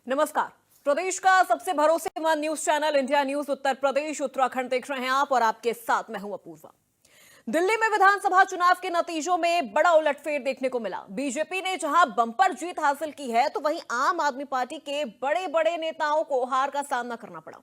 नमस्कार। प्रदेश का सबसे भरोसेमंद news channel India news Uttar Pradesh Uttarakhand देख रहे हैं आप और आपके साथ मैं हूं अपूर्वा। दिल्ली में विधानसभा चुनाव के नतीजों में बड़ा उलटफेर देखने को मिला। बीजेपी ने जहां बंपर जीत हासिल की है तो वहीं आम आदमी पार्टी के बड़े बड़े नेताओं को हार का सामना करना पड़ा।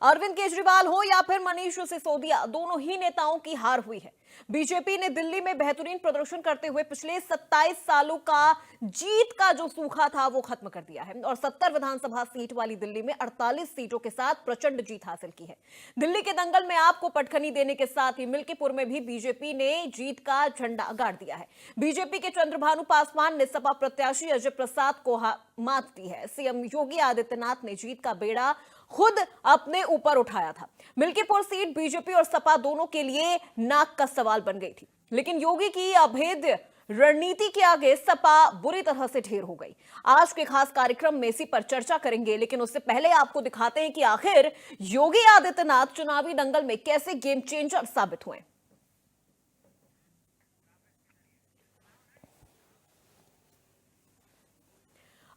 अरविंद केजरीवाल हो या फिर मनीष सिसोदिया, दोनों ही नेताओं की हार हुई है। बीजेपी ने दिल्ली में बेहतरीन प्रदर्शन करते हुए पिछले 27 सालों का जीत का जो सूखा था वो खत्म कर दिया है और 70 विधानसभा सीट वाली दिल्ली में 48 सीटों के साथ प्रचंड जीत हासिल की है। दिल्ली के दंगल में आपको पटखनी देने के साथ ही मिल्कीपुर में भी बीजेपी ने जीत का झंडा गाड़ दिया है। बीजेपी के चंद्रभानु पासवान ने सपा प्रत्याशी अजय प्रसाद को मात दी है। सीएम योगी आदित्यनाथ ने जीत का बेड़ा खुद अपने ऊपर उठाया था। मिल्कीपुर सीट बीजेपी और सपा दोनों के लिए नाक का सवाल बन गई थी, लेकिन योगी की अभेद्य रणनीति के आगे सपा बुरी तरह से ढेर हो गई। आज के खास कार्यक्रम में इसी पर चर्चा करेंगे, लेकिन उससे पहले आपको दिखाते हैं कि आखिर योगी आदित्यनाथ चुनावी दंगल में कैसे गेम चेंजर साबित हुए।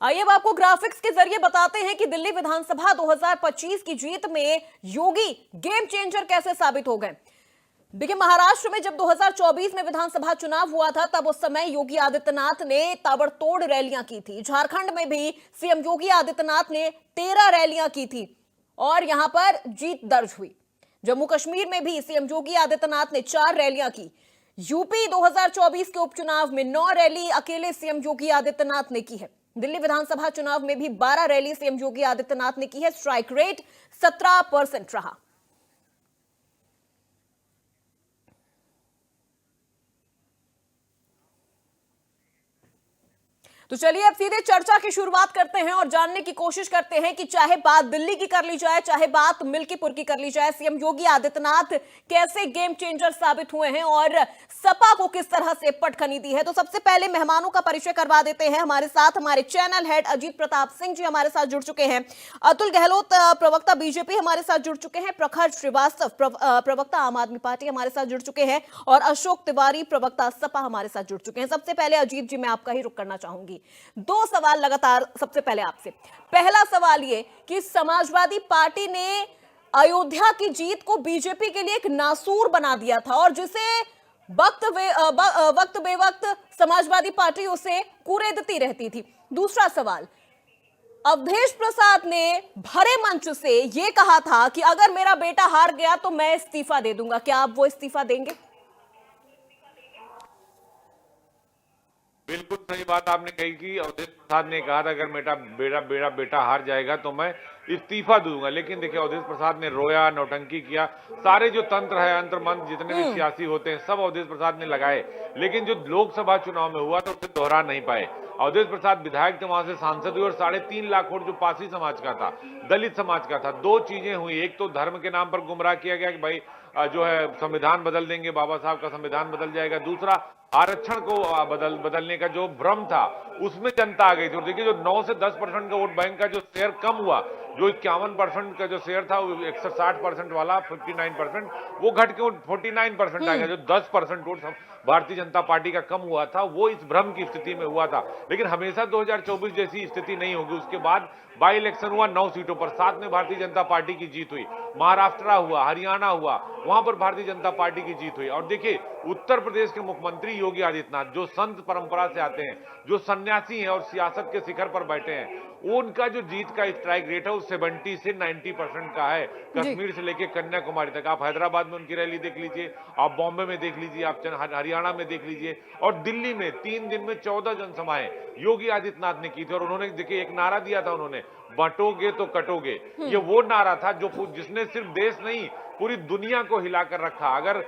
आइए अब आपको ग्राफिक्स के जरिए बताते हैं कि दिल्ली विधानसभा 2025 की जीत में योगी गेम चेंजर कैसे साबित हो गए। देखिए, महाराष्ट्र में जब 2024 में विधानसभा चुनाव हुआ था तब उस समय योगी आदित्यनाथ ने ताबड़तोड़ रैलियां की थी। झारखंड में भी सीएम योगी आदित्यनाथ ने 13 रैलियां की थी और यहां पर जीत दर्ज हुई। जम्मू कश्मीर में भी सीएम योगी आदित्यनाथ ने 4 रैलियां की। यूपी 2024 के उपचुनाव में 9 रैली अकेले सीएम योगी आदित्यनाथ ने की है। दिल्ली विधानसभा चुनाव में भी 12 रैली सीएम योगी आदित्यनाथ ने की है। स्ट्राइक रेट 17% रहा। तो चलिए अब सीधे चर्चा की शुरुआत करते हैं और जानने की कोशिश करते हैं कि चाहे बात दिल्ली की कर ली जाए, चाहे बात मिल्कीपुर की कर ली जाए, सीएम योगी आदित्यनाथ कैसे गेम चेंजर साबित हुए हैं और सपा को किस तरह से पटखनी दी है। तो सबसे पहले मेहमानों का परिचय करवा देते हैं। हमारे साथ हमारे चैनल हेड अजीत प्रताप सिंह जी हमारे साथ जुड़ चुके हैं। अतुल गहलोत प्रवक्ता बीजेपी हमारे साथ जुड़ चुके हैं। प्रखर श्रीवास्तव प्रवक्ता आम आदमी पार्टी हमारे साथ जुड़ चुके हैं और अशोक तिवारी प्रवक्ता सपा हमारे साथ जुड़ चुके हैं। सबसे पहले अजीत जी, मैं आपका ही रुख करना चाहूंगी। 2 सवाल लगातार। सबसे पहले आपसे पहला सवाल ये कि समाजवादी पार्टी ने अयोध्या की जीत को बीजेपी के लिए एक नासूर बना दिया था और जिसे वक्त बेवक्त समाजवादी पार्टी उसे कुरेदती रहती थी। दूसरा सवाल, अवधेश प्रसाद ने भरे मंच से यह कहा था कि अगर मेरा बेटा हार गया तो मैं इस्तीफा दे दूंगा। क्या आप वो इस्तीफा देंगे? बिल्कुल सही बात आपने कही कि अवधेश प्रसाद ने कहा था अगर मेरा बेटा हार जाएगा तो मैं इस्तीफा दूंगा। लेकिन देखिए, अवधेश प्रसाद ने रोया, नौटंकी किया, सारे जो तंत्र है, अंतर मंत्र जितने भी सियासी होते हैं सब अवधेश प्रसाद ने लगाए, लेकिन जो लोकसभा चुनाव में हुआ तो उसे दोहरा नहीं पाए। अवधेश प्रसाद विधायक थे, वहां से सांसद हुए और 3.5 लाख वोट जो पासी समाज का था, दलित समाज का था। 2 चीजें हुई, एक तो धर्म के नाम पर गुमराह किया गया कि भाई जो है संविधान बदल देंगे, बाबा साहब का संविधान बदल जाएगा। दूसरा, आरक्षण को बदलने का जो भ्रम था उसमें जनता आ गई थी। और देखिए, जो 9 से 10% का वोट बैंक का जो शेयर कम हुआ, जो 51% का जो शेयर था वो 160% वाला 59%, वो घट के 49% आ गया। जो 10% वोट भारतीय जनता पार्टी का कम हुआ था वो इस भ्रम की स्थिति में हुआ था। लेकिन हमेशा 2024 जैसी स्थिति नहीं होगी। उसके बाद बाई इलेक्शन हुआ 9 सीटों पर, 7 में भारतीय जनता पार्टी की जीत हुई। महाराष्ट्र हुआ, हरियाणा हुआ, वहां पर भारतीय जनता पार्टी की जीत हुई। और देखिए, उत्तर प्रदेश के मुख्यमंत्री योगी आदित्यनाथ जो संत परंपरा से आते हैं, जो सन्यासी हैं और सियासत के शिखर पर बैठे हैं, उनका जो जीत का स्ट्राइक रेट है वो 70 से 90% का है। कश्मीर से लेकर कन्याकुमारी तक। आप हैदराबाद में उनकी रैली देख लीजिए, आप बॉम्बे में देख लीजिए, आप हरियाणा में देख लीजिए, और दिल्ली में 3 दिन में 14 जनसभाएं योगी आदित्यनाथ ने की थी। और उन्होंने देखिए एक नारा दिया था, उन्होंने बांटोगे तो कटोगे। ये वो नारा था जो जिसने सिर्फ देश नहीं पूरी दुनिया को हिलाकर रखा। अगर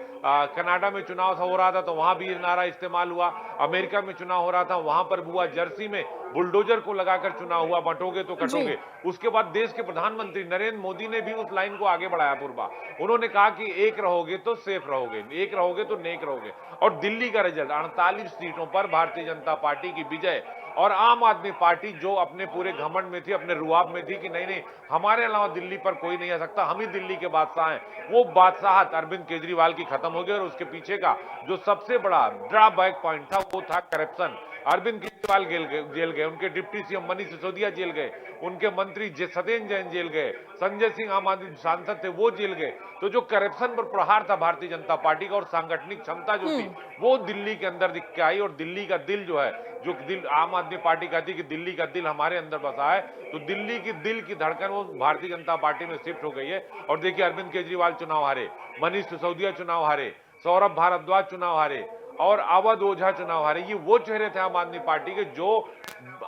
कनाडा में चुनाव हो रहा था तो वहां भी ये नारा इस्तेमाल हुआ, अमेरिका में चुनाव हो रहा था वहां पर भी हुआ, जर्सी में बुलडोजर को लगाकर चुनाव हुआ, बांटोगे तो कटोगे। उसके बाद देश के प्रधानमंत्री नरेंद्र मोदी ने भी उस लाइन को आगे बढ़ाया पूर्वा। उन्होंने कहा कि एक रहोगे तो सेफ रहोगे, एक रहोगे तो नेक रहोगे। और दिल्ली का रिजल्ट 48 सीटों पर भारतीय जनता पार्टी की विजय। और आम आदमी पार्टी जो अपने पूरे घमंड में थी, अपने रुआब में थी कि नहीं नहीं हमारे अलावा दिल्ली पर कोई नहीं आ सकता, हम ही दिल्ली के बादशाह हैं, वो बादशाहत अरविंद केजरीवाल की खत्म हो गई। और उसके पीछे का जो सबसे बड़ा ड्रॉबैक पॉइंट था वो था करप्शन। अरविंद केजरीवाल जेल गए, उनके deputy CM Manish Sisodia jail गए, उनके मंत्री सत्येंद्र जैन जेल गए, संजय सिंह आम आदमी सांसद थे वो जेल गए। तो जो करप्शन पर प्रहार था भारतीय जनता पार्टी का और सांगठनिक क्षमता जो थी वो दिल्ली के अंदर दिख के आई। और दिल्ली का दिल जो है, जो दिल आम आदमी पार्टी कहती कि दिल्ली का दिल हमारे अंदर बसा है, तो दिल्ली की दिल की धड़कन वो भारतीय जनता पार्टी में शिफ्ट हो गई है। और देखिए अरविंद केजरीवाल चुनाव हारे, मनीष सिसोदिया चुनाव हारे, सौरभ भारद्वाज चुनाव हारे और अवध ओझा चुनाव हारे। ये वो चेहरे थे आम आदमी पार्टी के जो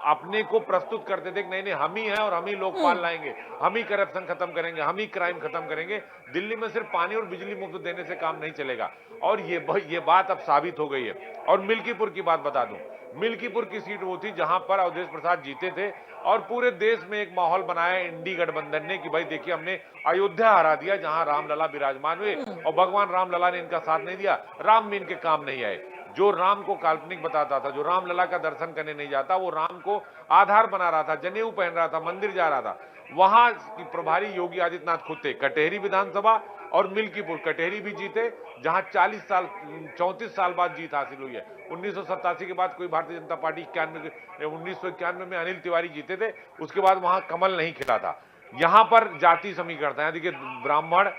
अपने को प्रस्तुत करते थे कि नहीं नहीं हम ही हैं और हम ही लोकपाल लाएंगे, हम ही करप्शन खत्म करेंगे, हम ही क्राइम खत्म करेंगे। दिल्ली में सिर्फ पानी और बिजली मुफ्त देने से काम नहीं चलेगा। और ये बात अब साबित हो गई है। और मिल्कीपुर की बात बता दूं, मिल्कीपुर की सीट वो थी जहां पर अवधेश प्रसाद जीते थे और पूरे देश में एक माहौल बनाया इंडी गठबंधन ने कि भाई देखिए हमने अयोध्या हरा दिया जहां रामलला विराजमान हुए और भगवान रामलला ने इनका साथ नहीं दिया, राम भी इनके काम नहीं आए। जो राम को काल्पनिक बताता था, जो रामलला का दर्शन करने नहीं जाता, वो राम को आधार बना रहा था, जनेऊ पहन रहा था, मंदिर जा रहा था। वहां की प्रभारी योगी आदित्यनाथ खुद थे। कटेहरी विधानसभा और मिल्कीपुर, कटेहरी भी जीते जहां 34 साल बाद जीत हासिल हुई है। 1987 के बाद कोई भारतीय जनता पार्टी 1991 में अनिल तिवारी जीते थे, उसके बाद वहां कमल नहीं खिला था। यहां पर जाति समीकरण था, देखिए ब्राह्मण,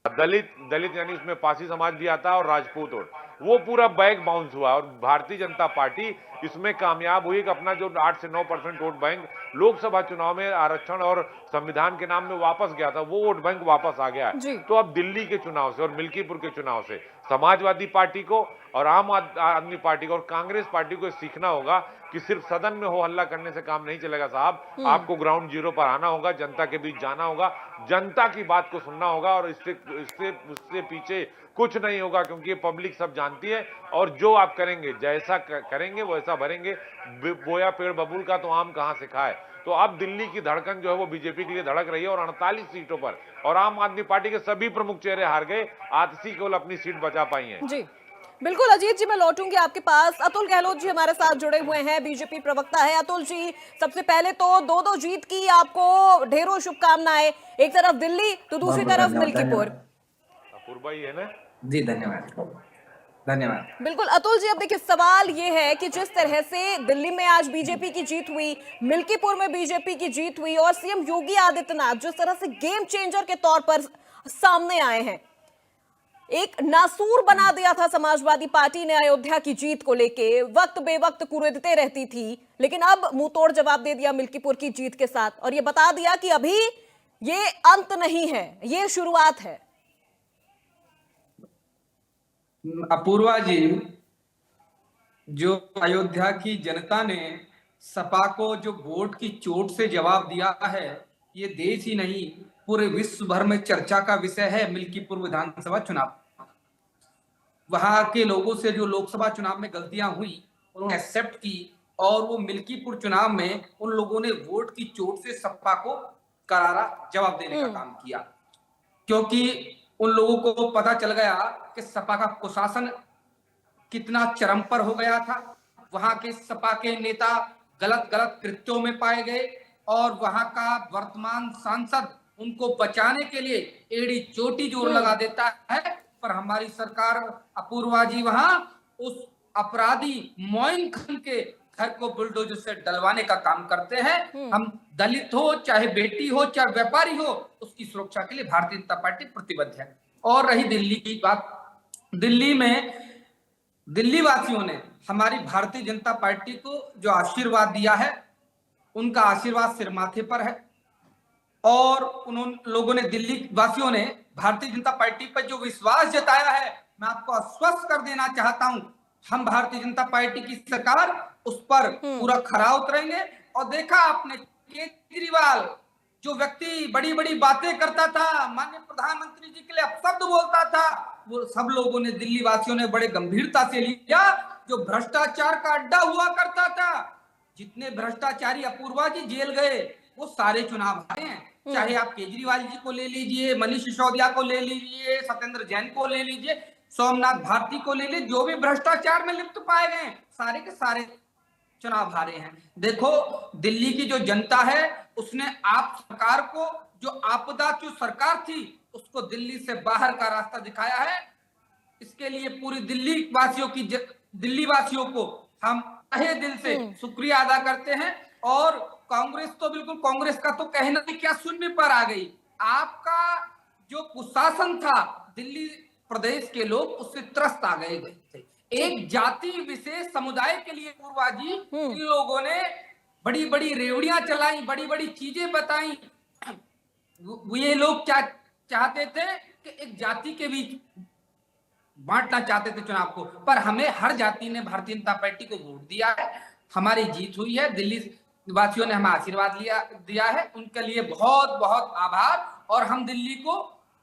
दलित यानी उसमें पासी समाज भी आता है और राजपूत, और वो पूरा बैग बाउंस हुआ। और भारतीय जनता पार्टी इसमें कामयाब हुई कि अपना जो 8 से 9% वोट बैंक लोकसभा चुनाव में आरक्षण और संविधान के नाम में वापस गया था, वो वोट बैंक वापस आ गया है। तो अब दिल्ली के चुनाव से और मिल्कीपुर के चुनाव से समाजवादी पार्टी को और आम आदमी पार्टी को और कांग्रेस पार्टी को सीखना होगा कि सिर्फ सदन में हो हल्ला करने से काम नहीं चलेगा साहब। आपको ग्राउंड जीरो पर आना होगा, जनता के बीच जाना होगा, जनता की बात को सुनना होगा और उससे पीछे कुछ नहीं होगा, क्योंकि ये पब्लिक सब जानती है। और जो आप करेंगे, जैसा करेंगे वैसा भरेंगे। बोया पेड़ बबूल का तो आम कहां से खाए। तो अब दिल्ली की धड़कन जो है वो बीजेपी के लिए धड़क रही है और 48 सीटों पर, और आम आदमी पार्टी के सभी प्रमुख चेहरे हार गए, आतिशी केवल अपनी सीट बचा पाई है। जी बिल्कुल अजीत जी, मैं लौटूंगी आपके पास। अतुल गहलोत जी हमारे साथ जुड़े हुए हैं, बीजेपी प्रवक्ता है। अतुल जी, सबसे पहले तो दो जीत की आपको ढेरों शुभकामनाएं। एक तरफ दिल्ली तो दूसरी तरफ मिल्कीपुर। अपूर्वा ही है ना जी, धन्यवाद धन्यवाद। बिल्कुल अतुल जी, अब देखिए सवाल ये है कि जिस तरह से दिल्ली में आज बीजेपी की जीत हुई, मिल्कीपुर में बीजेपी की जीत हुई और सीएम योगी आदित्यनाथ जिस तरह से गेम चेंजर के तौर पर सामने आए हैं, एक नासूर बना दिया था समाजवादी पार्टी ने अयोध्या की जीत को लेके, वक्त बेवक्त कुरेदते रहती थी, लेकिन अब मुंह तोड़ जवाब दे दिया मिल्कीपुर की जीत के साथ और ये बता दिया कि अभी ये अंत नहीं है, ये शुरुआत है। अपूर्वा जी, जो अयोध्या की जनता ने सपा को जो वोट की चोट से जवाब दिया है, ये देश ही नहीं पूरे विश्व भर में चर्चा का विषय है। मिल्कीपुर विधानसभा चुनाव, वहां के लोगों से जो लोकसभा चुनाव में गलतियां हुई उन्होंने एक्सेप्ट की और वो मिल्कीपुर चुनाव में उन लोगों ने वोट की चोट से सपा को करारा जवाब देने का काम किया, क्योंकि उन लोगों को पता चल गया कि सपा का कुशासन कितना चरम पर हो गया था। वहां के सपा के नेता गलत कृत्यों में पाए गए और वहां का वर्तमान सांसद उनको बचाने के लिए एड़ी चोटी जोर लगा देता है, पर हमारी सरकार अपूर्वा जी वहां उस अपराधी मोइन खान के घर को बुलडोजर से डलवाने का काम करते हैं। हम दलित हो, चाहे बेटी हो, चाहे व्यापारी हो, उसकी सुरक्षा के लिए भारतीय जनता पार्टी प्रतिबद्ध है। और रही दिल्ली की बात, दिल्ली में दिल्ली वासियों ने हमारी भारतीय जनता पार्टी को जो आशीर्वाद दिया है, उनका आशीर्वाद सिर माथे पर है और उन लोगों ने, दिल्ली वासियों ने भारतीय जनता पार्टी पर जो विश्वास जताया है, मैं आपको आश्वस्त कर देना चाहता हूं, हम भारतीय जनता पार्टी की सरकार उस पर पूरा खरा उतरेंगे। और देखा आपने केजरीवाल जो व्यक्ति बड़ी बड़ी बातें करता था, माननीय प्रधानमंत्री जी के लिए अपशब्द बोलता था, वो सब लोगों ने, दिल्ली वासियों ने बड़े गंभीरता से लिया। जो भ्रष्टाचार का अड्डा हुआ करता था, जितने भ्रष्टाचारी अपूर्वा जी जेल गए वो सारे चुनाव हारे हैं। चाहे आप केजरीवाल जी को ले लीजिए, मनीष सिसोदिया को ले लीजिए, सत्येंद्र जैन को ले लीजिए, सोमनाथ भारती को ले लीजिए, जो भी भ्रष्टाचार में लिप्त पाए गए सारे के सारे चुनाव हारे हैं। देखो दिल्ली की जो जनता है उसने आप सरकार को, जो आपदा जो सरकार थी उसको दिल्ली से बाहर का रास्ता दिखाया है। इसके लिए पूरी दिल्ली वासियों को हम तहे दिल से शुक्रिया अदा करते हैं। और कांग्रेस तो बिल्कुल, कांग्रेस का तो कहना ही क्या, शून्य पर आ गई। आपका जो कुशासन था, दिल्ली प्रदेश के लोग उससे त्रस्त आ गए थे। एक जाति विशेष समुदाय के लिए पूर्वा जी इन लोगों ने बड़ी बड़ी रेवड़ियां चलाई, बड़ी बड़ी चीजें बताई। ये लोग क्या चाहते थे कि एक जाति के बीच बांटना चाहते थे चुनाव को, पर हमें हर जाति ने भारतीय जनता पार्टी को वोट दिया है, हमारी जीत हुई है। दिल्ली वासियों ने हमें आशीर्वाद दिया है, उनके लिए बहुत बहुत आभार। और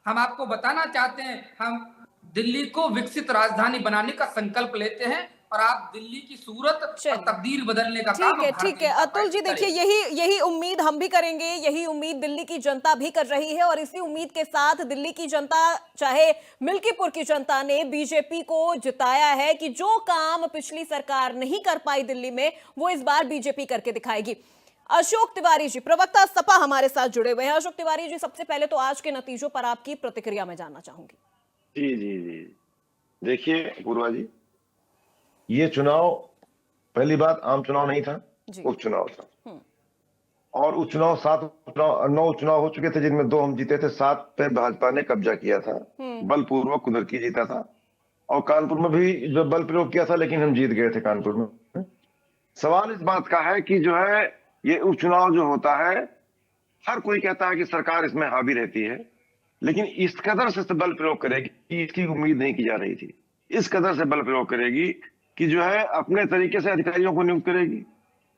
हम आपको बताना चाहते हैं, हम दिल्ली को विकसित राजधानी बनाने का संकल्प लेते हैं और आप दिल्ली की सूरत और तकदीर बदलने का काम ठीक है अतुल जी, देखिए यही उम्मीद हम भी करेंगे, यही उम्मीद दिल्ली की जनता भी कर रही है। और इसी उम्मीद के साथ दिल्ली की जनता, चाहे मिल्कीपुर की जनता ने बीजेपी को जिताया है कि जो काम पिछली सरकार नहीं कर पाई दिल्ली में, वो इस बार बीजेपी करके दिखाएगी। अशोक तिवारी जी, प्रवक्ता सपा, हमारे साथ जुड़े हुए हैं। अशोक तिवारी जी, सबसे पहले तो आज के नतीजों पर आपकी प्रतिक्रिया मैं जानना चाहूंगी। जी जी जी, देखिए पूर्वा जी, ये चुनाव, पहली बात, आम चुनाव नहीं था, उपचुनाव था। और उपचुनाव 9 उपचुनाव हो चुके थे, जिनमें 2 हम जीते थे, 7 पे भाजपा ने कब्जा किया था, बलपूर्वक कुदरती जीता था। और कानपुर में भी जो बल प्रयोग किया था, लेकिन हम जीत गए थे कानपुर में। सवाल इस बात का है कि जो है ये उपचुनाव जो होता है, हर कोई कहता है कि सरकार इसमें हावी रहती है, लेकिन इस कदर से बल प्रयोग करेगी, इसकी उम्मीद नहीं की जा रही थी। इस कदर से बल प्रयोग करेगी कि जो है अपने तरीके से अधिकारियों को नियुक्त करेगी।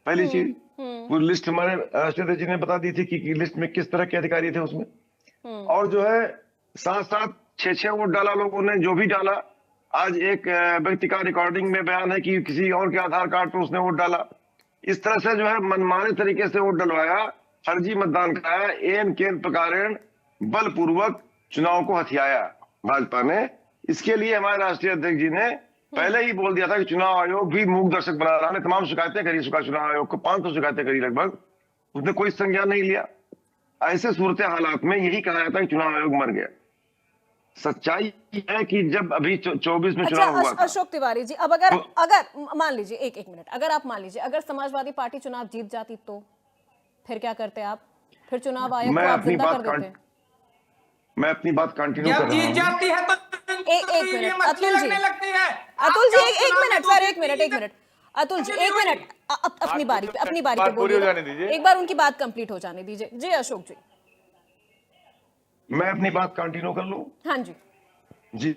पहली चीज, वो लिस्ट हमारे राष्ट्रपति जी ने बता दी थी कि लिस्ट में किस तरह के अधिकारी थे उसमें। और जो है साथ साथ 6 वोट डाला लोगों ने, जो भी डाला। आज एक व्यक्ति का रिकॉर्डिंग में बयान है कि किसी और के आधार कार्ड पर उसने वोट डाला। इस तरह से जो है मनमाने तरीके से वोट डलवाया, फर्जी मतदान कराया, एन केन प्रकारेण बलपूर्वक चुनाव को हथियाया भाजपा ने। इसके लिए हमारे राष्ट्रीय अध्यक्ष जी ने पहले ही बोल दिया था कि चुनाव आयोग भी मूक दर्शक बना रहा है। तमाम शिकायतें करी चुनाव आयोग को, 500 शिकायतें करी लगभग, उसने कोई संज्ञान नहीं लिया। ऐसे सूरत हालात में यही कहा जाता है कि चुनाव आयोग मर गया। सच्चाई है कि जब अभी 24 में चुनाव हुआ था। अशोक तिवारी जी, अब अगर मान लीजिए, एक मिनट, अगर आप मान लीजिए, अगर समाजवादी पार्टी चुनाव जीत जाती तो फिर क्या करते आप? फिर चुनाव आयोग को आप जिंदा कर देते? मैं अपनी बात कंटिन्यू कर रहा हूं। जीत जाती है तो एक मिनट अतुल जी, एक मिनट अतुल जी, एक मिनट, अपनी बारी पे बोलिए, एक बार उनकी बात कंप्लीट हो जाने दीजिए। जी अशोक जी, मैं अपनी बात कंटिन्यू कर लूं? हाँ जी जी,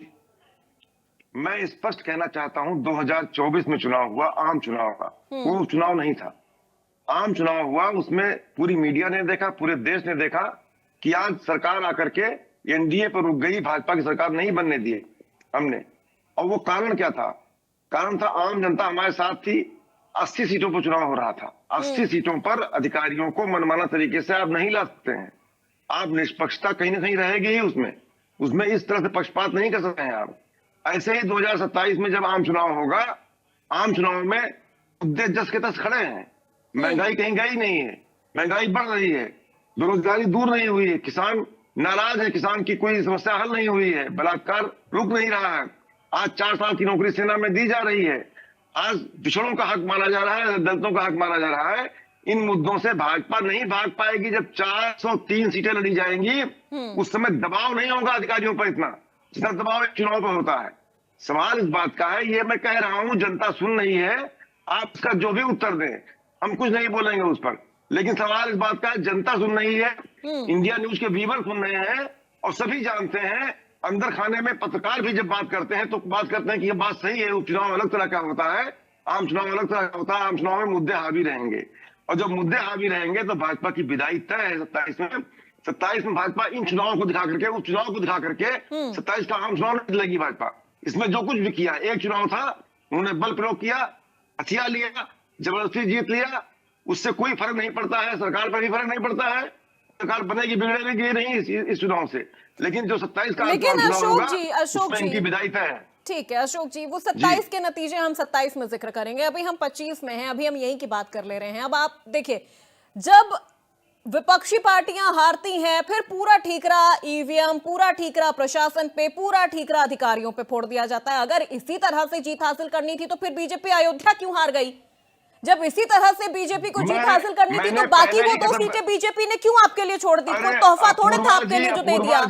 मैं स्पष्ट कहना चाहता हूं, 2024 में चुनाव हुआ, आम चुनाव का, वो चुनाव नहीं था, आम चुनाव हुआ। उसमें पूरी मीडिया ने देखा, पूरे देश ने देखा कि आज सरकार आकर के एनडीए पर रुक गई, भाजपा की सरकार नहीं बनने दी हमने। और वो कारण क्या था? कारण था आम जनता हमारे साथ थी। 80 सीटों पर चुनाव हो रहा था, 80 सीटों पर अधिकारियों को मनमाना तरीके से आप नहीं ला सकते हैं। आप निष्पक्षता कहीं ना कहीं रहेगी ही उसमें इस तरह से पक्षपात नहीं कर सकते हैं आप। ऐसे ही 2027 में जब आम चुनाव होगा, आम चुनाव में मुद्दे जस के तस खड़े हैं। महंगाई कहीं गई नहीं है, महंगाई बढ़ रही है, बेरोजगारी दूर नहीं हुई है, किसान नाराज है, किसान की कोई समस्या हल नहीं हुई है, बलात्कार रुक नहीं रहा है। आज 4 साल की नौकरी सेना में दी जा रही है। आज पिछड़ों का हक माना जा रहा है, दलितों का हक माना जा रहा है। इन मुद्दों से भाजपा नहीं भाग पाएगी। जब 403 सीटें लड़ी जाएंगी, उस समय दबाव नहीं होगा अधिकारियों पर इतना, जितना दबाव एक चुनाव पर होता है। सवाल इस बात का है, ये मैं कह रहा हूं, जनता सुन रही है। आप इसका जो भी उत्तर दें, हम कुछ नहीं बोलेंगे उस पर, लेकिन सवाल इस बात का है, जनता सुन रही है, इंडिया न्यूज के व्यूअर सुन रहे हैं, और सभी जानते हैं। अंदर खाने में पत्रकार भी जब बात करते हैं तो बात करते हैं कि ये बात सही है, उपचुनाव अलग तरह का होता है, आम चुनाव अलग तरह का होता है। आम चुनाव में मुद्दे हावी रहेंगे, और जब मुद्दे हावी रहेंगे तो भाजपा की विदाई तय है। 27 में भाजपा इन चुनावों को दिखा करके, उपचुनाव को दिखा करके 27 का आम चुनाव नहीं लगी भाजपा। इसमें जो कुछ भी किया, एक चुनाव था, उन्होंने बल प्रयोग किया, हथियार लिया, जबरदस्ती जीत लिया, उससे कोई फर्क नहीं पड़ता है। सरकार पर भी फर्क नहीं पड़ता है, सरकार बनेगी बिगड़ेगी नहीं इस चुनाव से। लेकिन जो 27 का लेकिन अशोक जी इनकी विदाई तय है। ठीक है अशोक जी, वो 27 के नतीजे हम 27 में जिक्र करेंगे, अभी हम 25 में हैं, अभी हम यही की बात कर ले रहे हैं। अब आप देखिए, जब विपक्षी पार्टियां हारती हैं, फिर पूरा ठीकरा ईवीएम, पूरा ठीकरा प्रशासन पे, पूरा ठीकरा अधिकारियों पे फोड़ दिया जाता है। अगर इसी तरह से जीत हासिल करनी थी तो फिर बीजेपी अयोध्या क्यों हार गई? जब इसी तरह से बीजेपी को जीत हासिल करनी थी तो बाकी वो 2 सीटें बीजेपी ने क्यों आपके लिए छोड़ दी? कोई तोहफा थोड़े था आपके लिए जो दे दिया।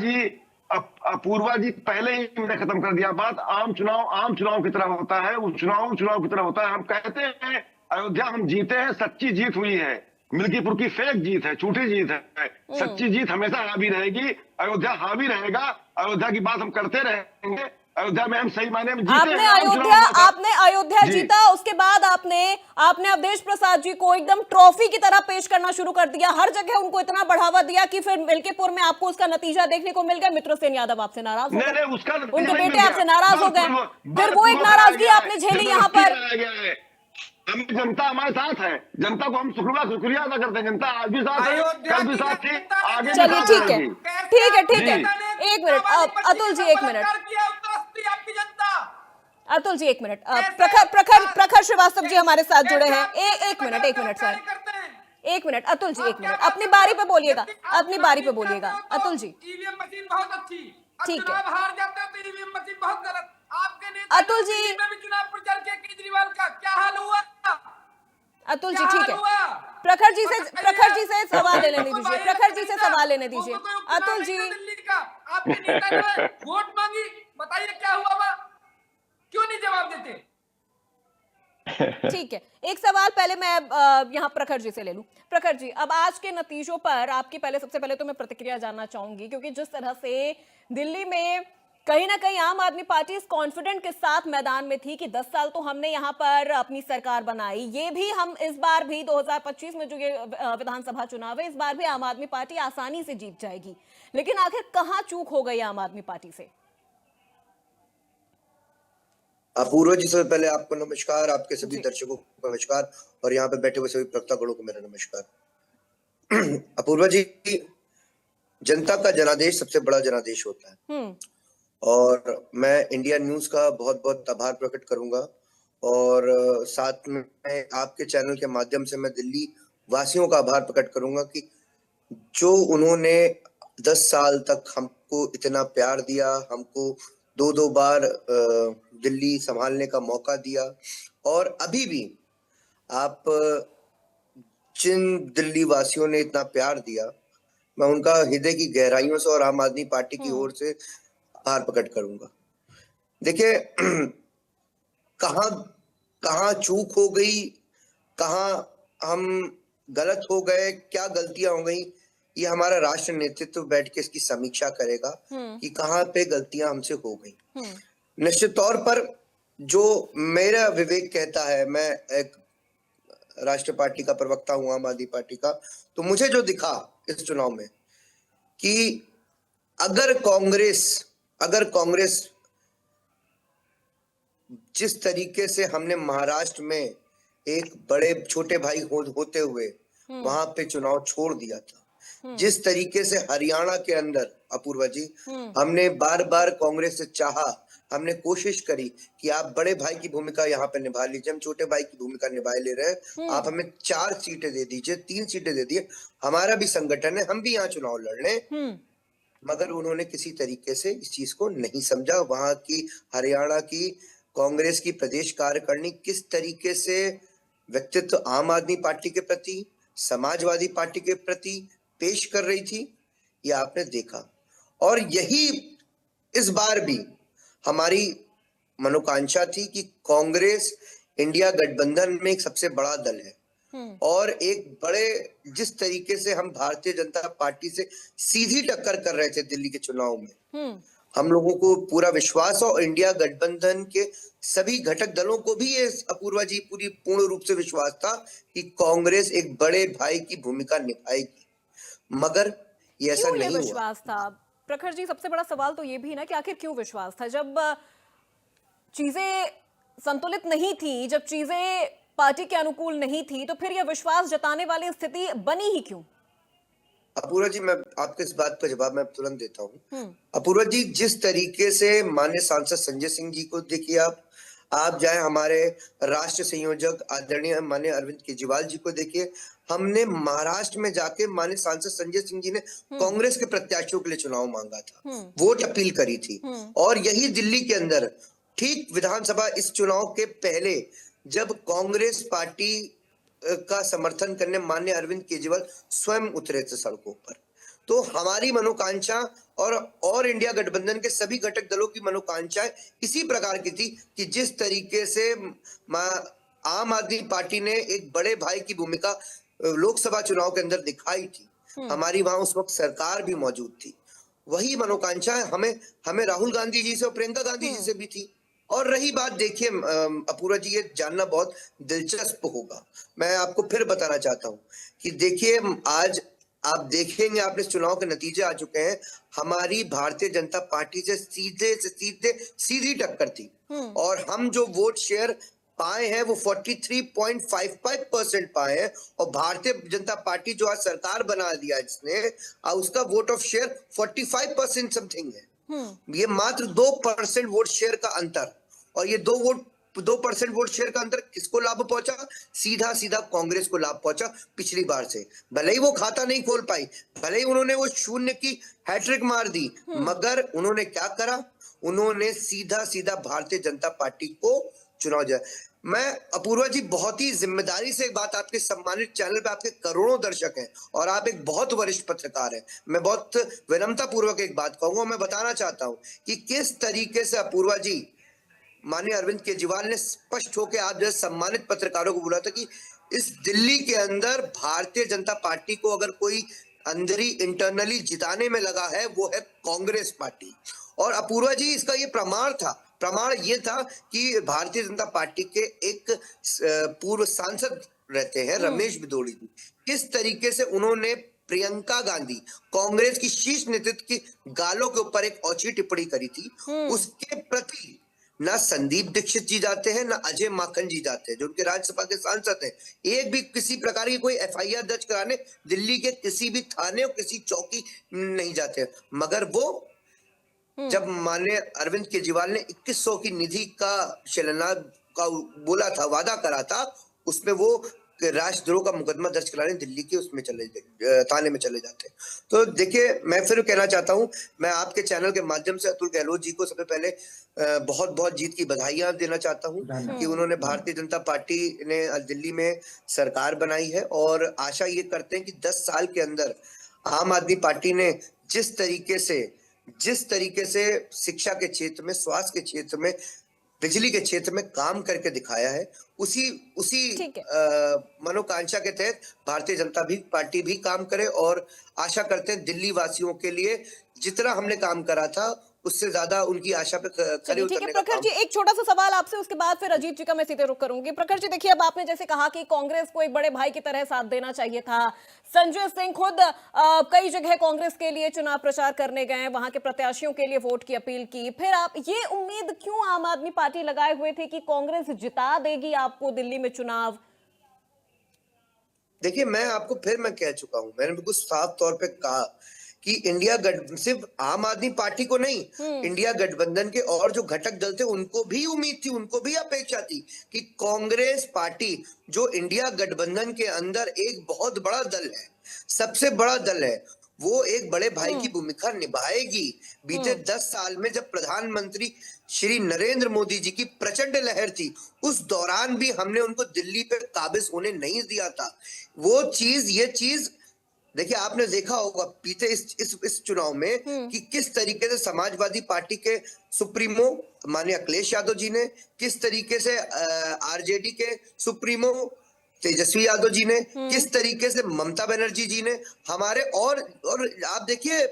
अपूर्वा जी पहले ही मैंने खत्म कर दिया बात। आम चुनाव की तरह होता है, उस चुनाव की तरह होता है। हम कहते हैं अयोध्या हम जीते हैं, सच्ची जीत हुई है। मिल्कीपुर की फेक जीत है, झूठी जीत है। सच्ची जीत हमेशा हावी रहेगी, अयोध्या हावी रहेगा। अयोध्या की बात हम करते रहेंगे। अयोध्या में हम सही मायने में जीते। आपने अयोध्या जीता, उसके बाद आपने अवधेश प्रसाद जी को एकदम ट्रॉफी की तरह पेश करना शुरू कर दिया। हर जगह उनको इतना बढ़ावा दिया कि फिर मिल्कीपुर में आपको उसका नतीजा देखने को मिल गया। मित्रसेन यादव आपसे नाराज हो गए, उनके बेटे आपसे नाराज हो गए, फिर वो एक नाराजगी आपने झेली यहाँ पर। हम जनता हमारे साथ है, जनता को हम शुक्रिया अदा करते हैं। जनता आज भी साथ है, कल भी साथ थी, आगे भी चलिए साथ ठीक है। एक मिनट अतुल जी, एक मिनट अतुल जी, एक मिनट। प्रखर श्रीवास्तव जी हमारे साथ जुड़े हैं। एक मिनट सर, एक मिनट अतुल जी, एक मिनट अपनी बारी पे बोलिएगा, अतुल जी। ईवीएम मशीन बहुत अच्छी, ठीक है हार जाते हैं तो ईवीएम मशीन बहुत गलत। आपके नेता अतुल जी में चुनाव प्रचार किया, केजरीवाल का क्या हाल हुआ? अतुल जी ठीक है, प्रखर जी से सवाल लेने दीजिए। अतुल जी, दिल्ली का आपके नेता ने वोट मांगी, बताइए क्या हुआ? क्यों नहीं जवाब देते? ठीक है, एक सवाल पहले मैं यहाँ प्रखर जी से ले लूं। प्रखर जी, अब आज के नतीजों पर आपकी सबसे पहले तो मैं प्रतिक्रिया जानना चाहूंगी, क्योंकि जिस तरह से दिल्ली में कहीं ना कहीं आम आदमी पार्टी इस कॉन्फिडेंट के साथ मैदान में थी कि 10 साल तो हमने यहाँ पर अपनी सरकार बनाई, ये भी हम इस बार भी 2025 में जो ये विधानसभा चुनाव है, इस बार भी आम आदमी पार्टी आसानी से जीत जाएगी। लेकिन आखिर कहाँ चूक हो गई आम आदमी पार्टी से? अपूर्वा जी, सबसे पहले आपको नमस्कार, आपके सभी दर्शकों को नमस्कार, और यहाँ पे बैठे हुए सभी प्रवक्तागणों को मेरा नमस्कार। अपूर्वा जी, जनता का जनादेश सबसे बड़ा जनादेश होता है, और मैं इंडिया न्यूज का बहुत बहुत आभार प्रकट करूंगा, और साथ में आपके चैनल के माध्यम से मैं दिल्ली वासियों का आभार प्रकट करूंगा कि जो उन्होंने 10 साल तक हमको इतना प्यार दिया, हमको 2 बार दिल्ली संभालने का मौका दिया, और अभी भी आप जिन दिल्ली वासियों ने इतना प्यार दिया, मैं उनका हृदय की गहराइयों से और आम आदमी पार्टी की ओर से आभार प्रकट करूंगा। देखिए, कहां चूक हो गई, कहां हम गलत हो गए, क्या गलतियां हो गई, ये हमारा राष्ट्र नेतृत्व बैठ के इसकी समीक्षा करेगा कि कहां पे गलतियां हमसे हो गई। निश्चित तौर पर जो मेरा विवेक कहता है, मैं एक राष्ट्रीय पार्टी का प्रवक्ता हूं, आम आदमी पार्टी का, तो मुझे जो दिखा इस चुनाव में कि अगर कांग्रेस जिस तरीके से हमने महाराष्ट्र में एक बड़े छोटे भाई होते हुए वहां पे चुनाव छोड़ दिया था, जिस तरीके से हरियाणा के अंदर अपूर्वा जी हमने बार बार कांग्रेस से चाहा, हमने कोशिश करी कि आप बड़े भाई की भूमिका यहाँ पे निभा लीजिए, हम छोटे भाई की भूमिका निभा ले रहे हैं, आप हमें 4 सीटें दे दीजिए, 3 सीटें दे दिए, हमारा भी संगठन है, हम भी यहाँ चुनाव लड़ रहे हैं। मगर उन्होंने किसी तरीके से इस चीज को नहीं समझा। वहां की हरियाणा की कांग्रेस की प्रदेश कार्यकारिणी किस तरीके से व्यक्तित्व आम आदमी पार्टी के प्रति, समाजवादी पार्टी के प्रति पेश कर रही थी, ये आपने देखा। और यही इस बार भी हमारी मनोकांक्षा थी कि कांग्रेस इंडिया गठबंधन में एक सबसे बड़ा दल है, और एक बड़े जिस तरीके से हम भारतीय जनता पार्टी से सीधी टक्कर कर रहे थे दिल्ली के चुनाव में, हम लोगों को पूरा विश्वास और इंडिया गठबंधन के सभी घटक दलों को भी ये अपूर्वा जी पूर्ण रूप से विश्वास था कि कांग्रेस एक बड़े भाई की भूमिका निभाएगी, मगर ये ऐसा नहीं हुआ। विश्वास था प्रखर जी, सबसे बड़ा सवाल तो ये भी ना कि आखिर क्यों विश्वास था? जब चीजें संतुलित नहीं थी, जब चीजें पार्टी के अनुकूल नहीं थी, तो फिर यह विश्वास जताने वाली स्थिति बनी ही क्यों? अपूर्वा जी, मैं आपके इस बात का जवाब मैं तुरंत देता हूँ। अपूर्वा जी, जिस तरीके से माननीय सांसद संजय सिंह जी को देखिए, आप जाए हमारे राष्ट्रीय संयोजक आदरणीय माननीय अरविंद केजरीवाल जी को देखिए, हमने महाराष्ट्र में जाके माननीय सांसद संजय सिंह जी ने कांग्रेस के प्रत्याशियों के लिए चुनाव मांगा था, वोट अपील करी थी, और यही दिल्ली के अंदर ठीक विधानसभा इस चुनाव के पहले जब कांग्रेस पार्टी का समर्थन करने माननीय अरविंद केजरीवाल स्वयं उतरे थे सड़कों पर। तो हमारी मनोकांक्षा और इंडिया गठबंधन के सभी घटक दलों की मनोकांक्षाएं इसी प्रकार की थी कि जिस तरीके से आम आदमी पार्टी ने एक बड़े भाई की भूमिका लोकसभा चुनाव के अंदर दिखाई थी, हमारी वहां उस वक्त सरकार भी मौजूद थी, वही मनोकांक्षाएं हमें राहुल गांधी जी से और प्रियंका गांधी जी से भी थी। और रही बात, देखिए अपूर्वा जी, ये जानना बहुत दिलचस्प होगा, मैं आपको फिर बताना चाहता हूं कि देखिए आज आप देखेंगे, आपने चुनाव के नतीजे आ चुके हैं, हमारी भारतीय जनता पार्टी से सीधी टक्कर थी और हम जो वोट शेयर पाए हैं वो 43.55% पाए हैं। और भारतीय जनता पार्टी जो आज सरकार बना दिया जिसने, उसका वोट ऑफ शेयर 45% समथिंग है। ये मात्र 2% वोट शेयर का अंतर, और ये 2% वोट शेयर का अंतर किसको लाभ पहुंचा? सीधा सीधा कांग्रेस को लाभ पहुंचा पिछली बार से। भले ही वो खाता नहीं खोल पाई, भले ही उन्होंने वो शून्य की हैट्रिक मार दी, मगर उन्होंने क्या करा? उन्होंने सीधा सीधा भारतीय जनता पार्टी को चुनाव दिया। मैं अपूर्वा जी बहुत ही जिम्मेदारी से एक बात, आपके सम्मानित चैनल पे आपके करोड़ों दर्शक हैं और आप एक बहुत वरिष्ठ पत्रकार हैं, मैं बहुत विनम्रता पूर्वक एक बात कहूंगा, मैं बताना चाहता हूं कि किस तरीके से अपूर्वा जी माननीय अरविंद केजरीवाल ने स्पष्ट होकर आप जैसे सम्मानित पत्रकारों को बोला था कि इस दिल्ली के अंदर भारतीय जनता पार्टी को अगर कोई अंदरी इंटरनली जिताने में लगा है वो है कांग्रेस पार्टी। और अपूर्वा जी, इसका ये प्रमाण ये था कि भारतीय जनता पार्टी के एक पूर्व सांसद रहते हैं रमेश बिदोड़ी जी, किस तरीके से उन्होंने प्रियंका गांधी, कांग्रेस की शीर्ष नेतृत्व की गालों के ऊपर एक औची टिप्पणी करी थी, उसके प्रति ना संदीप दीक्षित जी जाते हैं, ना अजय माकन जी जाते हैं जो उनके राज्यसभा के सांसद हैं, एक भी किसी प्रकार की कोई एफआईआर दर्ज कराने दिल्ली के किसी भी थाने और किसी चौकी नहीं जाते। मगर वो जब माननीय अरविंद केजरीवाल ने 2100 की निधि का शिलान्यास का बोला था, वादा करा था, उसमें वो राष्ट्रद्रोह का मुकदमा दर्ज कराने दिल्ली के उसमें थाने में चले जाते। तो देखिए, मैं फिर कहना चाहता हूं, मैं आपके चैनल के माध्यम से अतुल गहलोत जी को सबसे पहले बहुत बहुत जीत की बधाइयां देना चाहता हूं कि उन्होंने भारतीय जनता पार्टी ने दिल्ली में सरकार बनाई है, और आशा ये करते हैं कि 10 साल के अंदर आम आदमी पार्टी ने जिस तरीके से शिक्षा के क्षेत्र में, स्वास्थ्य के क्षेत्र में, बिजली के क्षेत्र में काम करके दिखाया है, उसी मनोकांक्षा के तहत भारतीय जनता पार्टी भी काम करे, और आशा करते हैं दिल्ली वासियों के लिए जितना हमने काम करा था उससे ज्यादा उनकी आशा पे खरे उतरने का प्रखर जी, एक छोटा सा सवाल आपसे, उसके बाद फिर अजीत जी का मैं सीधे रुख करूंगी। प्रखर जी, देखिए, अब आपने जैसे कहा कि कांग्रेस को एक बड़े भाई की तरह साथ देना चाहिए था, संजय सिंह खुद कई जगह कांग्रेस के लिए चुनाव प्रचार करने गए, वहां के प्रत्याशियों के लिए वोट की अपील की, फिर आप ये उम्मीद क्यों आम आदमी पार्टी लगाए हुए थे कि कांग्रेस जिता देगी आपको दिल्ली में चुनाव? देखिए, मैं कह चुका हूं, मैंने बिल्कुल साफ तौर पे कहा कि सिर्फ आम आदमी पार्टी को नहीं, इंडिया गठबंधन के और जो घटक दल थे उनको भी उम्मीद थी, उनको भी अपेक्षा थी कि कांग्रेस पार्टी जो इंडिया गठबंधन के अंदर एक बहुत बड़ा दल है, सबसे बड़ा दल है, वो एक बड़े भाई की भूमिका निभाएगी। बीते 10 साल में जब प्रधानमंत्री श्री नरेंद्र मोदी जी की प्रचंड लहर थी, उस दौरान भी हमने उनको दिल्ली पे काबिज होने नहीं दिया था। ये चीज देखिए, आपने देखा होगा बीते इस चुनाव में कि किस तरीके से समाजवादी पार्टी के सुप्रीमो माननीय अखिलेश यादव जी ने, किस तरीके से आरजेडी के सुप्रीमो तेजस्वी यादव जी ने, किस तरीके से ममता बनर्जी जी ने, हमारे और आप देखिए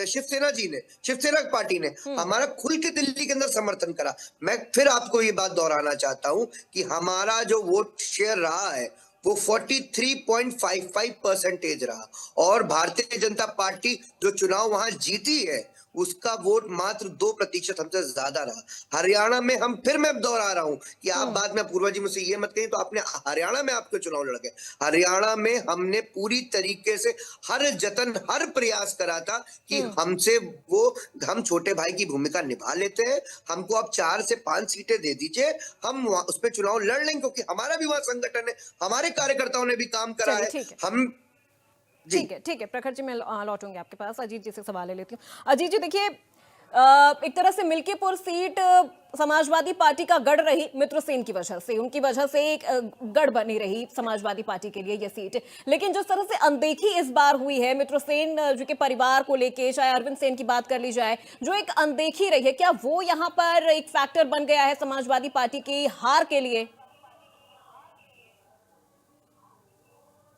शिवसेना पार्टी ने हमारा खुल के दिल्ली के अंदर समर्थन करा। मैं फिर आपको ये बात दोहराना चाहता हूं कि हमारा जो वोट शेयर रहा है वो 43.55% रहा, और भारतीय जनता पार्टी जो चुनाव वहां जीती है उसका वोट मात्र 2% हमसे ज्यादा रहा। हरियाणा में मैं दोहरा रहा हूं कि आप बाद में पूर्वा जी मुझसे ये मत कहिए, तो आपने हरियाणा में आपके चुनाव लड़ गए, हरियाणा में हमने पूरी तरीके से हर प्रयास करा था कि हम छोटे भाई की भूमिका निभा लेते हैं, हमको आप 4 से 5 सीटें दे दीजिए, हम उसमें चुनाव लड़ लेंगे, क्योंकि हमारा भी वहां संगठन है, हमारे कार्यकर्ताओं ने भी काम करा है। ठीक है प्रखर जी, मैं लौटूंगी आपके पास। अजीत जी से सवाल ले लेती हूँ। अजीत जी, देखिए, एक तरह से मिल्कीपुर सीट समाजवादी पार्टी का गढ़ रही मित्र सेन की वजह से, उनकी वजह से एक गढ़ बनी रही समाजवादी पार्टी के लिए ये सीट। लेकिन जिस तरह से अनदेखी इस बार हुई है मित्र सेन जो के परिवार को लेके, चाहे अरविंद सेन की बात कर ली जाए, जो एक अनदेखी रही है, क्या वो यहाँ पर एक फैक्टर बन गया है समाजवादी पार्टी की हार के लिए?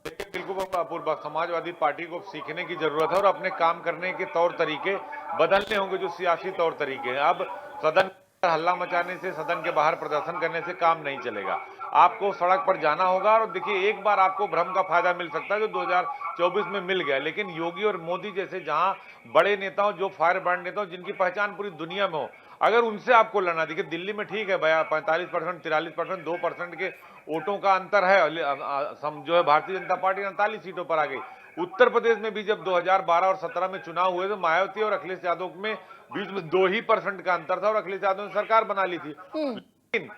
बिल्कुल अपूर्वा, समाजवादी पार्टी को सीखने की जरूरत है और अपने काम करने के तौर तरीके बदलने होंगे, जो सियासी तौर तरीके हैं। अब सदन पर हल्ला मचाने से, सदन के बाहर प्रदर्शन करने से काम नहीं चलेगा। आपको सड़क पर जाना होगा। और देखिए, एक बार आपको भ्रम का फायदा मिल सकता है जो 2024 में मिल गया, लेकिन योगी और मोदी जैसे जहां बड़े नेताओं, जो फायर ब्रांड नेताओं जिनकी पहचान पूरी दुनिया में हो, अगर उनसे आपको लड़ना, देखिए दिल्ली में ठीक है भैया 45%, 43%, 2% के वोटों का अंतर है, जो है भारतीय जनता पार्टी 39 सीटों पर आ गई। उत्तर प्रदेश में भी जब 2012 और 17 में चुनाव हुए तो मायावती और अखिलेश यादव में बीच में 2% का अंतर था और अखिलेश यादव ने सरकार बना ली थी। लेकिन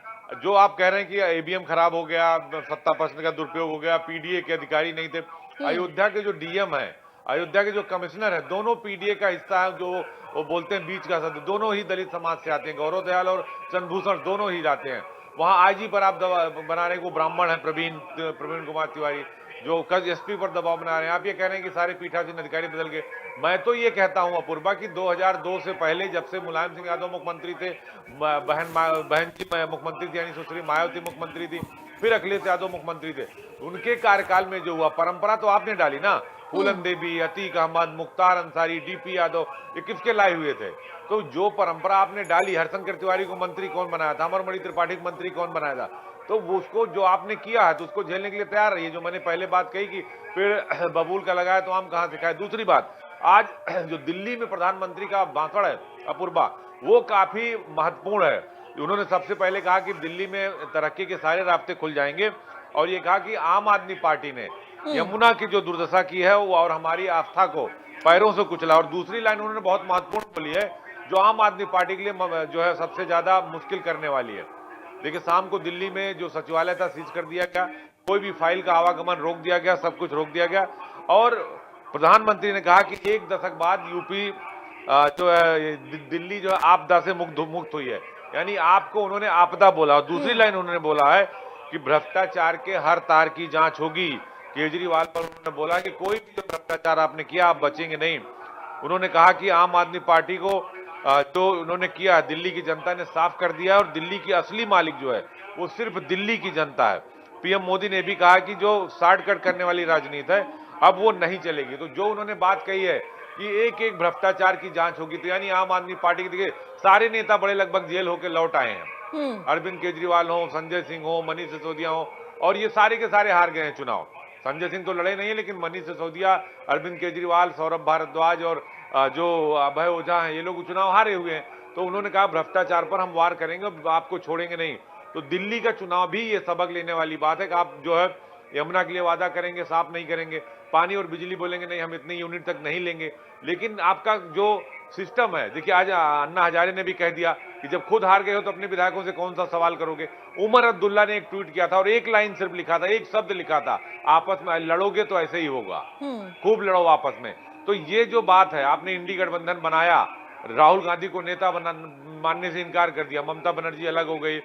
जो आप कह रहे हैं कि ईवीएम खराब हो गया, 70% का दुरुपयोग हो गया, पीडीए के अधिकारी नहीं थे, अयोध्या के जो डीएम है, अयोध्या के जो कमिश्नर है, दोनों पीडीए का हिस्सा है, जो वो बोलते हैं बीच का सदस्य, दोनों ही दलित समाज से आते हैं। गौरव दयाल और चंद्रभूषण दोनों ही जाते हैं वहां। आईजी पर आप बना रहे हैं, वो ब्राह्मण है, प्रवीण कुमार तिवारी, जो कल एसपी पर दबाव बना रहे हैं। आप ये कह रहे हैं कि सारे पीठासीन अधिकारी बदल गए। मैं तो ये कहता हूं अपूर्वा कि 2002 से पहले, जब से मुलायम सिंह यादव मुख्यमंत्री थे, बहन जी मुख्यमंत्री थी, यानी सुश्री मायावती मुख्यमंत्री थी, फिर अखिलेश यादव मुख्यमंत्री थे, उनके कार्यकाल में जो हुआ, परंपरा तो आपने डाली ना, फूलन देवी, अतीक अहमद, मुख्तार अंसारी, डीपी यादव, ये किसके लाए हुए थे? तो जो परंपरा आपने डाली, हरशंकर तिवारी को मंत्री कौन बनाया था, अमरमणि त्रिपाठी को मंत्री कौन बनाया था? तो वो उसको जो आपने किया है तो उसको झेलने के लिए तैयार रहिए। जो मैंने पहले बात कही कि पेड़ बबूल का लगाया तो आम कहां से खाए। दूसरी बात, आज जो दिल्ली में प्रधानमंत्री का भाषण है अपूर्वा, वो काफी महत्वपूर्ण है। उन्होंने सबसे पहले कहा कि दिल्ली में तरक्की के सारे रास्ते खुल जाएंगे, और ये कहा कि आम आदमी पार्टी ने यमुना की जो दुर्दशा की है वो और हमारी आस्था को पैरों से कुचला। और दूसरी लाइन उन्होंने बहुत महत्वपूर्ण बोली है, जो आम आदमी पार्टी के लिए जो है सबसे ज्यादा मुश्किल करने वाली है। देखिए, शाम को दिल्ली में जो सचिवालय था सीज कर दिया गया, कोई भी फाइल का आवागमन रोक दिया गया, सब कुछ रोक दिया गया। और प्रधानमंत्री ने कहा कि 1 दशक बाद यूपी जो है दिल्ली जो है आपदा से मुक्त हुई है, यानी आपको उन्होंने आपदा बोला। और दूसरी लाइन उन्होंने बोला है कि भ्रष्टाचार के हर तार की जांच होगी। केजरीवाल पर उन्होंने बोला कि कोई भी जो भ्रष्टाचार आपने किया आप बचेंगे नहीं। उन्होंने कहा कि आम आदमी पार्टी को जो उन्होंने किया, दिल्ली की जनता ने साफ कर दिया, और दिल्ली की असली मालिक जो है वो सिर्फ दिल्ली की जनता है। पीएम मोदी ने भी कहा कि जो शॉर्टकट करने वाली राजनीति है अब वो नहीं चलेगी। तो जो उन्होंने बात कही है कि एक एक भ्रष्टाचार की जांच होगी, तो यानी आम आदमी पार्टी के देखिए सारे नेता बड़े लगभग जेल होकर लौट आए हैं। अरविंद केजरीवाल हो, संजय सिंह हो, मनीष सिसोदिया हो, और ये सारे के सारे हार गए हैं चुनाव। संजय सिंह तो लड़े नहीं है, लेकिन मनीष सिसोदिया, अरविंद केजरीवाल, सौरभ भारद्वाज और जो अभय ओझा हैं, ये लोग चुनाव हारे हुए हैं। तो उन्होंने कहा भ्रष्टाचार पर हम वार करेंगे, आपको छोड़ेंगे नहीं। तो दिल्ली का चुनाव भी ये सबक लेने वाली बात है कि आप जो है यमुना के लिए वादा करेंगे, साफ नहीं करेंगे, पानी और बिजली बोलेंगे नहीं हम इतनी यूनिट तक नहीं लेंगे, लेकिन आपका जो सिस्टम है, देखिए आज अन्ना हजारे ने भी कह दिया कि जब खुद हार गए हो तो अपने विधायकों से कौन सा सवाल करोगे। उमर अब्दुल्ला ने एक ट्वीट किया था और एक लाइन सिर्फ लिखा था, एक शब्द लिखा था, आपस में लड़ोगे तो ऐसे ही होगा, खूब लड़ो आपस में। तो ये जो बात है, आपने इंडी गठबंधन बनाया, राहुल गांधी को नेता मानने से इनकार कर दिया, ममता बनर्जी अलग हो गई,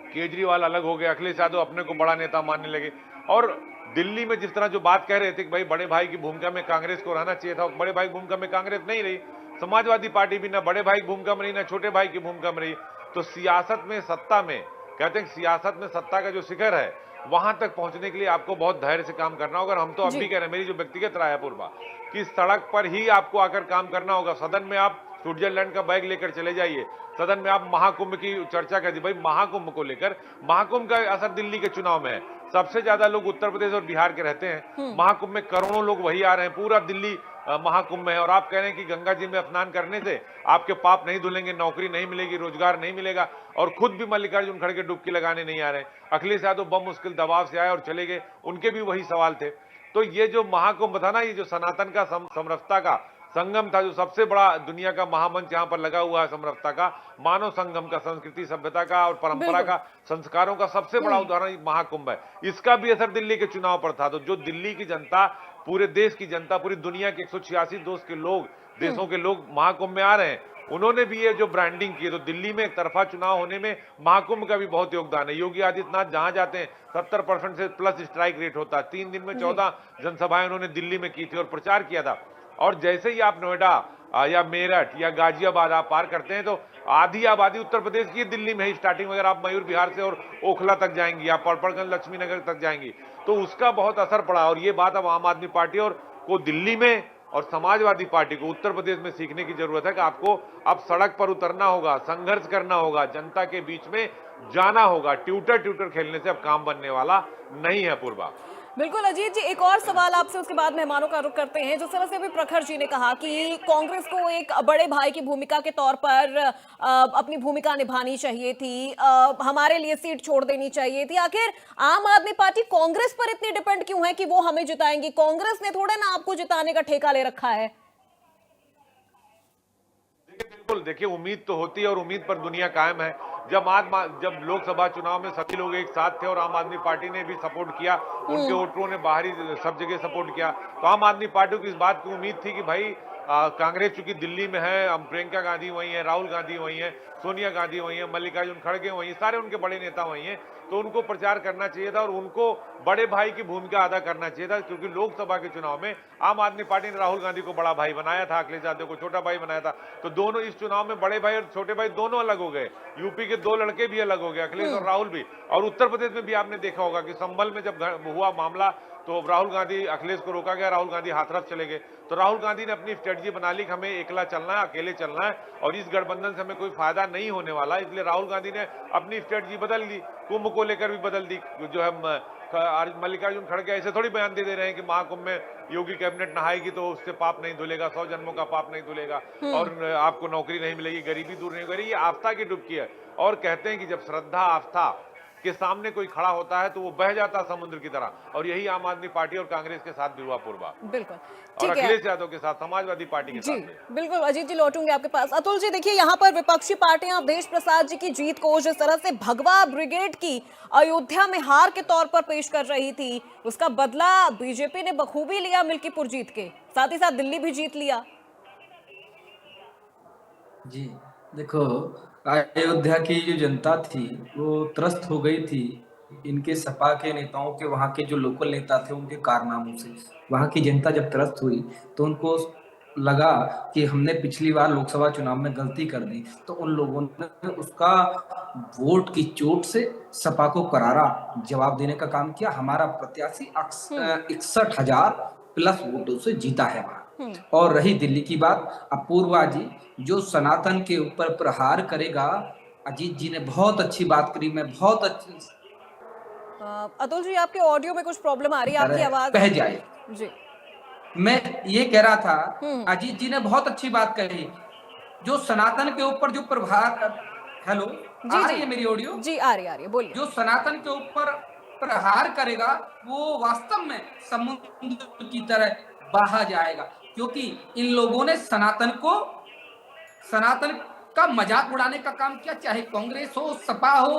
केजरीवाल अलग हो गए, अखिलेश यादव अपने को बड़ा नेता मानने लगे। और दिल्ली में जिस तरह जो बात कह रहे थे कि भाई बड़े भाई की भूमिका में कांग्रेस को रहना चाहिए था, बड़े भाई की भूमिका में कांग्रेस नहीं रही, समाजवादी पार्टी भी ना बड़े भाई की भूमिका में रही ना छोटे भाई की भूमिका में रही। तो सियासत में, सत्ता में, कहते हैं सियासत में सत्ता का जो शिखर है वहां तक पहुंचने के लिए आपको बहुत धैर्य से काम करना होगा। हम तो अब भी कह रहे हैं, मेरी जो व्यक्तिगत राय है पूर्वा, कि सड़क पर ही आपको आकर काम करना होगा। सदन में आप स्विट्जरलैंड का बैग लेकर चले जाइए, सदन में आप महाकुंभ की चर्चा कर दी, भाई महाकुंभ को लेकर, महाकुंभ का असर दिल्ली के चुनाव में है। सबसे ज्यादा लोग उत्तर प्रदेश और बिहार के रहते हैं, महाकुंभ में करोड़ों लोग वही आ रहे हैं, पूरा दिल्ली महाकुंभ में है। और आप कह रहे हैं कि गंगा जी में स्नान करने से आपके पाप नहीं धुलेंगे, नौकरी नहीं मिलेगी, रोजगार नहीं मिलेगा, और खुद भी मल्लिकार्जुन खड़गे डुबकी लगाने नहीं आ रहे। अखिलेश यादव बम मुश्किल दबाव से आए और चले गए, उनके भी वही सवाल थे। तो ये जो महाकुंभ था ना, ये जो सनातन का समरसता का संगम था, जो सबसे बड़ा दुनिया का महामंच यहाँ पर लगा हुआ है समरसता का, मानव संगम का, संस्कृति सभ्यता का और परंपरा का, संस्कारों का सबसे बड़ा उदाहरण महाकुंभ है। इसका भी असर दिल्ली के चुनाव पर था। तो जो दिल्ली की जनता, पूरे देश की जनता, पूरी दुनिया के 186 देशों के लोग महाकुंभ में आ रहे हैं, उन्होंने भी ये जो ब्रांडिंग की है, तो दिल्ली में एक तरफा चुनाव होने में महाकुंभ का भी बहुत योगदान है। योगी आदित्यनाथ जहां जाते हैं 70% से प्लस स्ट्राइक रेट होता है। 3 दिन में 14 जनसभाएं उन्होंने दिल्ली में की थी और प्रचार किया था। और जैसे ही आप नोएडा या मेरठ या गाजियाबाद आप पार करते हैं, तो आधी आबादी उत्तर प्रदेश की दिल्ली में ही स्टार्टिंग में। अगर आप मयूर विहार से और ओखला तक जाएंगी, आप पड़पड़गंज लक्ष्मी नगर तक जाएंगी, तो उसका बहुत असर पड़ा। और ये बात अब आम आदमी पार्टी और को दिल्ली में और समाजवादी पार्टी को उत्तर प्रदेश में सीखने की जरूरत है कि आपको अब सड़क पर उतरना होगा, संघर्ष करना होगा, जनता के बीच में जाना होगा। ट्यूटर खेलने से अब काम बनने वाला नहीं है। पूर्वा, बिल्कुल अजीत जी, एक और सवाल आपसे, उसके बाद मेहमानों का रुख करते हैं। जिस तरह से अभी प्रखर जी ने कहा कि कांग्रेस को एक बड़े भाई की भूमिका के तौर पर अपनी भूमिका निभानी चाहिए थी, हमारे लिए सीट छोड़ देनी चाहिए थी, आखिर आम आदमी पार्टी कांग्रेस पर इतनी डिपेंड क्यों है कि वो हमें जिताएंगी? कांग्रेस ने थोड़ा ना आपको जिताने का ठेका ले रखा है। बिल्कुल, देखिए उम्मीद तो होती है और उम्मीद पर दुनिया कायम है। जब लोकसभा चुनाव में सभी लोग एक साथ थे और आम आदमी पार्टी ने भी सपोर्ट किया, उनके वोटरों ने बाहरी सब जगह सपोर्ट किया, तो आम आदमी पार्टी को इस बात की उम्मीद थी कि भाई कांग्रेस चूंकि दिल्ली में है, हम प्रियंका गांधी वही है, राहुल गांधी वही है, सोनिया गांधी वही है, मल्लिकार्जुन खड़गे वही, सारे उनके बड़े नेता वही हैं, तो उनको प्रचार करना चाहिए था और उनको बड़े भाई की भूमिका अदा करना चाहिए था। क्योंकि लोकसभा के चुनाव में आम आदमी पार्टी ने राहुल गांधी को बड़ा भाई बनाया था, अखिलेश यादव को छोटा भाई बनाया था, तो दोनों इस चुनाव में बड़े भाई और छोटे भाई दोनों अलग हो गए। यूपी के 2 लड़के भी अलग हो गए, अखिलेश और राहुल भी। और उत्तर प्रदेश में भी आपने देखा होगा कि संभल में जब हुआ मामला, तो राहुल गांधी, अखिलेश को रोका गया, राहुल गांधी हाथरस चले गए। तो राहुल गांधी ने अपनी स्ट्रेटजी बना ली कि हमें एकला चलना है, अकेले चलना है और इस गठबंधन से हमें कोई फायदा नहीं होने वाला, इसलिए राहुल गांधी ने अपनी स्ट्रेटजी बदल दी, कुंभ को लेकर भी बदल दी। जो है मल्लिकार्जुन खड़गे ऐसे थोड़ी बयान दे रहे हैं कि महाकुंभ में योगी कैबिनेट नहाएगी तो उससे पाप नहीं धुलेगा, 100 जन्मों का पाप नहीं धुलेगा और आपको नौकरी नहीं मिलेगी, गरीबी दूर नहीं होगी। ये आस्था की डुबकी है। और कहते हैं कि जब श्रद्धा आस्था के सामने कोई खड़ा होता है तो वो बह जाता है समुद्र की तरह, और यही आम आदमी पार्टी और कांग्रेस के साथ भी हुआ। पूर्वा, बिल्कुल और ठीक है अखिलेश यादव के साथ, समाजवादी पार्टी के जी, साथ। बिल्कुल अजीत जी, लौटूंगे आपके पास। अतुल जी, देखिए यहाँ पर विपक्षी पार्टियां अवधेश प्रसाद जी की जीत को जिस तरह से भगवा ब्रिगेड की अयोध्या में हार के तौर पर पेश कर रही थी, उसका बदला बीजेपी ने बखूबी लिया मिल्कीपुर जीत के, साथ ही साथ दिल्ली भी जीत लिया। जी देखो, अयोध्या की जो जनता थी वो त्रस्त हो गई थी इनके सपा के नेताओं के, वहाँ के जो लोकल नेता थे उनके कारनामों से। वहाँ की जनता जब त्रस्त हुई तो उनको लगा कि हमने पिछली बार लोकसभा चुनाव में गलती कर दी, तो उन लोगों ने उसका वोट की चोट से सपा को करारा जवाब देने का काम किया। हमारा प्रत्याशी 61,000 प्लस वोटों से जीता है वहां। और रही दिल्ली की बात, अपूर्वा जी जो सनातन के ऊपर प्रहार करेगा, अजीत जी ने बहुत अच्छी बात करी। मैं बहुत अच्छी, अतुल जी आपके ऑडियो में कुछ प्रॉब्लम आ रही है, आपकी आवाज बह जाए जी। मैं ये कह रहा था, अजीत जी ने बहुत अच्छी बात कही, जो सनातन के ऊपर जो प्रहार, हेलो आ रही है मेरी ऑडियो? जी आ रही है, बोलिए। जो सनातन के ऊपर प्रहार करेगा वो वास्तव में समुद्र की तरह बहा जाएगा, क्योंकि इन लोगों ने सनातन का मजाक उड़ाने का काम किया। चाहे कांग्रेस हो, सपा हो,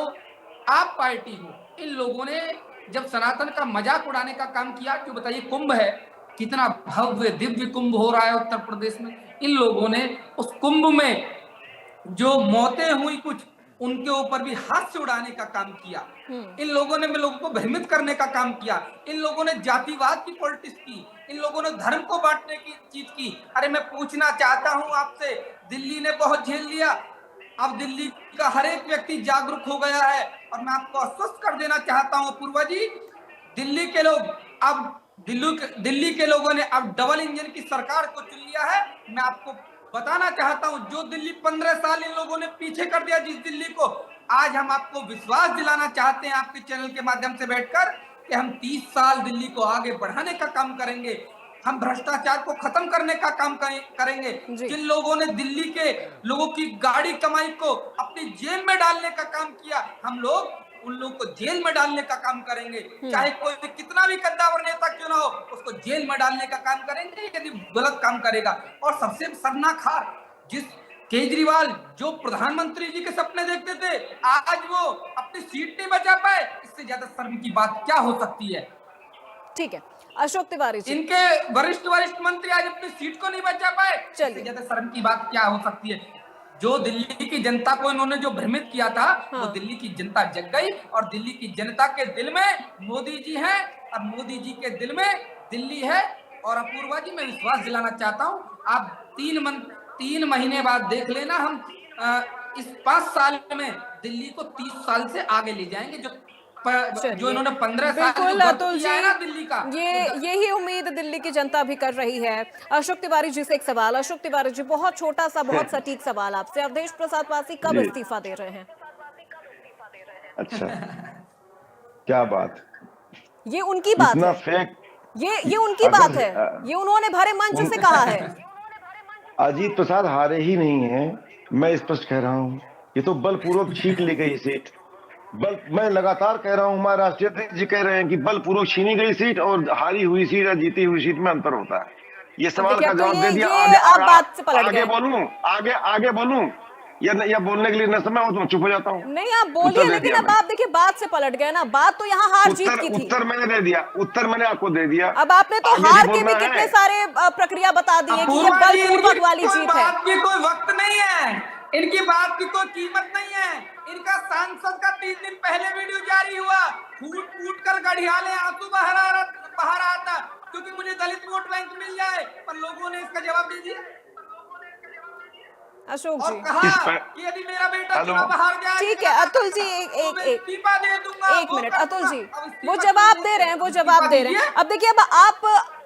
आप पार्टी हो, इन लोगों ने जब सनातन का मजाक उड़ाने का काम किया, क्यों बताइए, कुंभ है, कितना भव्य दिव्य कुंभ हो रहा है उत्तर प्रदेश में, इन लोगों ने उस कुंभ में जो मौतें हुई कुछ, उनके ऊपर भी हास्य उड़ाने का काम किया। इन लोगों ने लोगों को भ्रमित करने का काम किया। इन लोगों ने जातिवाद की पॉलिटिक्स की, इन लोगों ने धर्म को बांटने की चीज की। अरे मैं पूछना चाहता हूं आपसे, दिल्ली ने बहुत झेल लिया, अब दिल्ली का हर एक व्यक्ति जागरूक हो गया है, और मैं आपको आश्वस्त कर देना चाहता हूं पूर्वा जी, दिल्ली के लोग अब दिल्ली के लोगों ने अब डबल इंजन की सरकार को चुन लिया है। मैं आपको बताना चाहता हूं, जो दिल्ली 15 साल इन लोगों ने पीछे कर दिया, जिस दिल्ली को आज हम आपको विश्वास दिलाना चाहते हैं आपके चैनल के माध्यम से बैठकर कि हम 30 साल दिल्ली को आगे बढ़ाने का काम करेंगे, हम भ्रष्टाचार को खत्म करने का काम करेंगे। जिन लोगों ने दिल्ली के लोगों की गाड़ी कमाई को अपनी जेब में डालने का काम किया, हम लोग उन लोगों को जेल में डालने का काम करेंगे। चाहे कोई कितना भी कद्दावर नेता क्यों ना हो, उसको जेल में डालने का काम करेंगे यदि गलत काम करेगा। और सबसे शर्मनाक हार, जिस केजरीवाल जो प्रधानमंत्री जी के सपने देखते थे, आज वो अपनी सीट नहीं बचा पाए, इससे ज्यादा शर्म की बात क्या हो सकती है। ठीक है अशोक तिवारी जी, इनके वरिष्ठ मंत्री आज अपनी सीट को नहीं बचा पाए, इससे ज्यादा शर्म की बात क्या हो सकती है। जो दिल्ली की जनता को इन्होंने जो भ्रमित किया था, वो दिल्ली की जनता जग गई और दिल्ली की जनता के दिल में मोदी जी हैं और मोदी जी के दिल में दिल्ली है। और अपूर्वा जी, मैं विश्वास दिलाना चाहता हूं, आप 3 महीने बाद देख लेना, हम इस 5 साल में दिल्ली को 30 साल से आगे ले जाएंगे। जो इन्होंने 15 साल बिल्कुल अतुल जी, ना दिल्ली का, यही उम्मीद दिल्ली की जनता भी कर रही है। अशोक तिवारी जी से एक सवाल, अशोक तिवारी जी बहुत छोटा सा बहुत सटीक सवाल आपसे, अवधेश प्रसाद पासी कब इस्तीफा दे रहे हैं? अच्छा क्या बात, ये उनकी बात इतना है, फेक, ये उनकी बात है, ये उन्होंने भरे मंच से कहा है। अजीत प्रसाद हारे ही नहीं है, मैं स्पष्ट कह रहा हूँ, ये तो बलपूर्वक छीन ली गई सीट। मैं लगातार कह रहा हूँ, हमारे राष्ट्रीय अध्यक्ष जी कह रहे हैं कि बलपूर्वक छीनी गई सीट और हारी हुई सीट या जीती हुई सीट में अंतर होता है। ये सवाल का जवाब दे दिया। आगे बोलूं, आगे बोलूं या बोलने के लिए न समय हो तो चुप हो जाता हूँ। नहीं आप बोलिए, लेकिन अब आप देखिए बात से पलट गए ना, बात तो यहाँ हार जीत की थी। उत्तर मैंने दे दिया, उत्तर मैंने आपको दे दिया। अब आपने तो हार के भी कितने सारे प्रक्रिया बता दी है कि ये बलपूर्वक वाली जीत है। बात की कोई वक्त नहीं है, इनकी बात की कोई कीमत नहीं है। इनका सांसद का 3 दिन पहले वीडियो जारी हुआ, फूट कर गढ़ियाले आंसू बहा रहा था क्योंकि मुझे दलित वोट बैंक मिल जाए, पर लोगों ने इसका जवाब दे दिया। अशोक जी, कहा कि यदि मेरा बेटा चुनाव हार जाए, ठीक है अतुल जी, इस्तीफा दे दूंगा। एक मिनट अतुल जी, वो जवाब दे रहे हैं, वो जवाब दे रहे हैं। अब देखिए, अब आप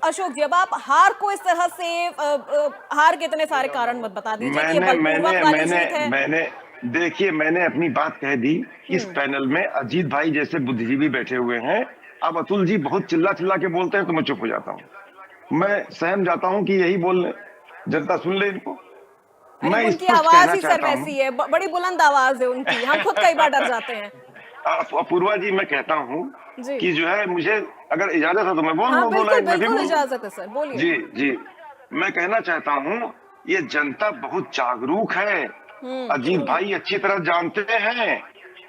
अशोक जी, अब आप हार को इस तरह से हार के इतने सारे कारण मत बता दीजिए। मैंने अपनी बात कह दी। इस पैनल में अजीत भाई जैसे बुद्धिजीवी बैठे हुए हैं। अब अतुल जी बहुत चिल्ला के बोलते हैं तो मैं चुप हो जाता हूँ, मैं सहम जाता हूँ कि यही बोल ले, जनता सुन ले इनको। मैं उनकी आवाज ही सर वैसी है, बड़ी बुलंद आवाज है उनकी, हम खुद कई बार डर जाते हैं। अपूर्वा जी, मैं कहता हूँ कि जो है, मुझे अगर इजाजत है तो मैं बोल हाँ, बिल्कुल इजाजत है सर, बोलिए। जी, मैं कहना चाहता हूँ, ये जनता बहुत जागरूक है। अजीत भाई अच्छी तरह जानते हैं,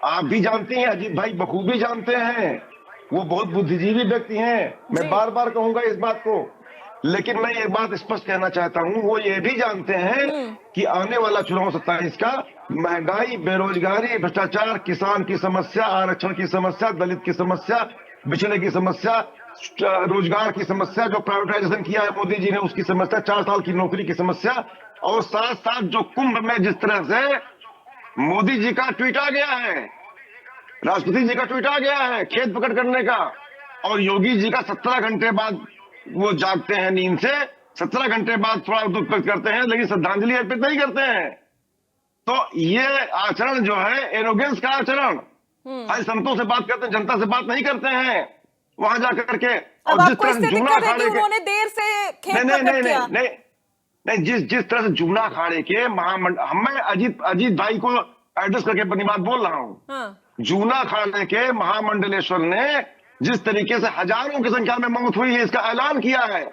आप भी जानते हैं, अजीत भाई बखूबी जानते हैं, वो बहुत बुद्धिजीवी व्यक्ति हैं। मैं बार बार कहूंगा इस बात को, लेकिन मैं ये बात स्पष्ट कहना चाहता हूँ, वो ये भी जानते हैं कि आने वाला चुनाव 27 का महंगाई, बेरोजगारी, भ्रष्टाचार, किसान की समस्या, आरक्षण की समस्या, दलित की समस्या, पिछड़े की समस्या, रोजगार की समस्या, जो प्राइवेटाइजेशन किया है मोदी जी ने उसकी समस्या, 4 साल की नौकरी की समस्या, और साथ साथ जो कुंभ में जिस तरह से मोदी जी का ट्वीट आ गया है, राष्ट्रपति जी का ट्वीट आ गया है खेत पकड़ करने का, और योगी जी का 17 घंटे बाद वो जागते हैं नींद से, 17 घंटे बाद थोड़ा दुख व्यक्त करते हैं लेकिन श्रद्धांजलि अर्पित नहीं करते हैं। तो ये आचरण जो है एरोगेंस का आचरण, आज संतों से बात करते हैं, जनता से बात नहीं करते हैं वहां जाकर के। और जिस तरह से जुमला अखाड़े के, उन्होंने देर से खेत पकड़ किया, नहीं, जिस तरह से जुमला अखाड़े के महामंडल, मैं अजीत भाई को एड्रेस करके अपनी बात बोल रहा हूँ। जूना अखाड़े के महामंडलेश्वर ने जिस तरीके से हजारों की संख्या में मौत हुई है इसका ऐलान किया है,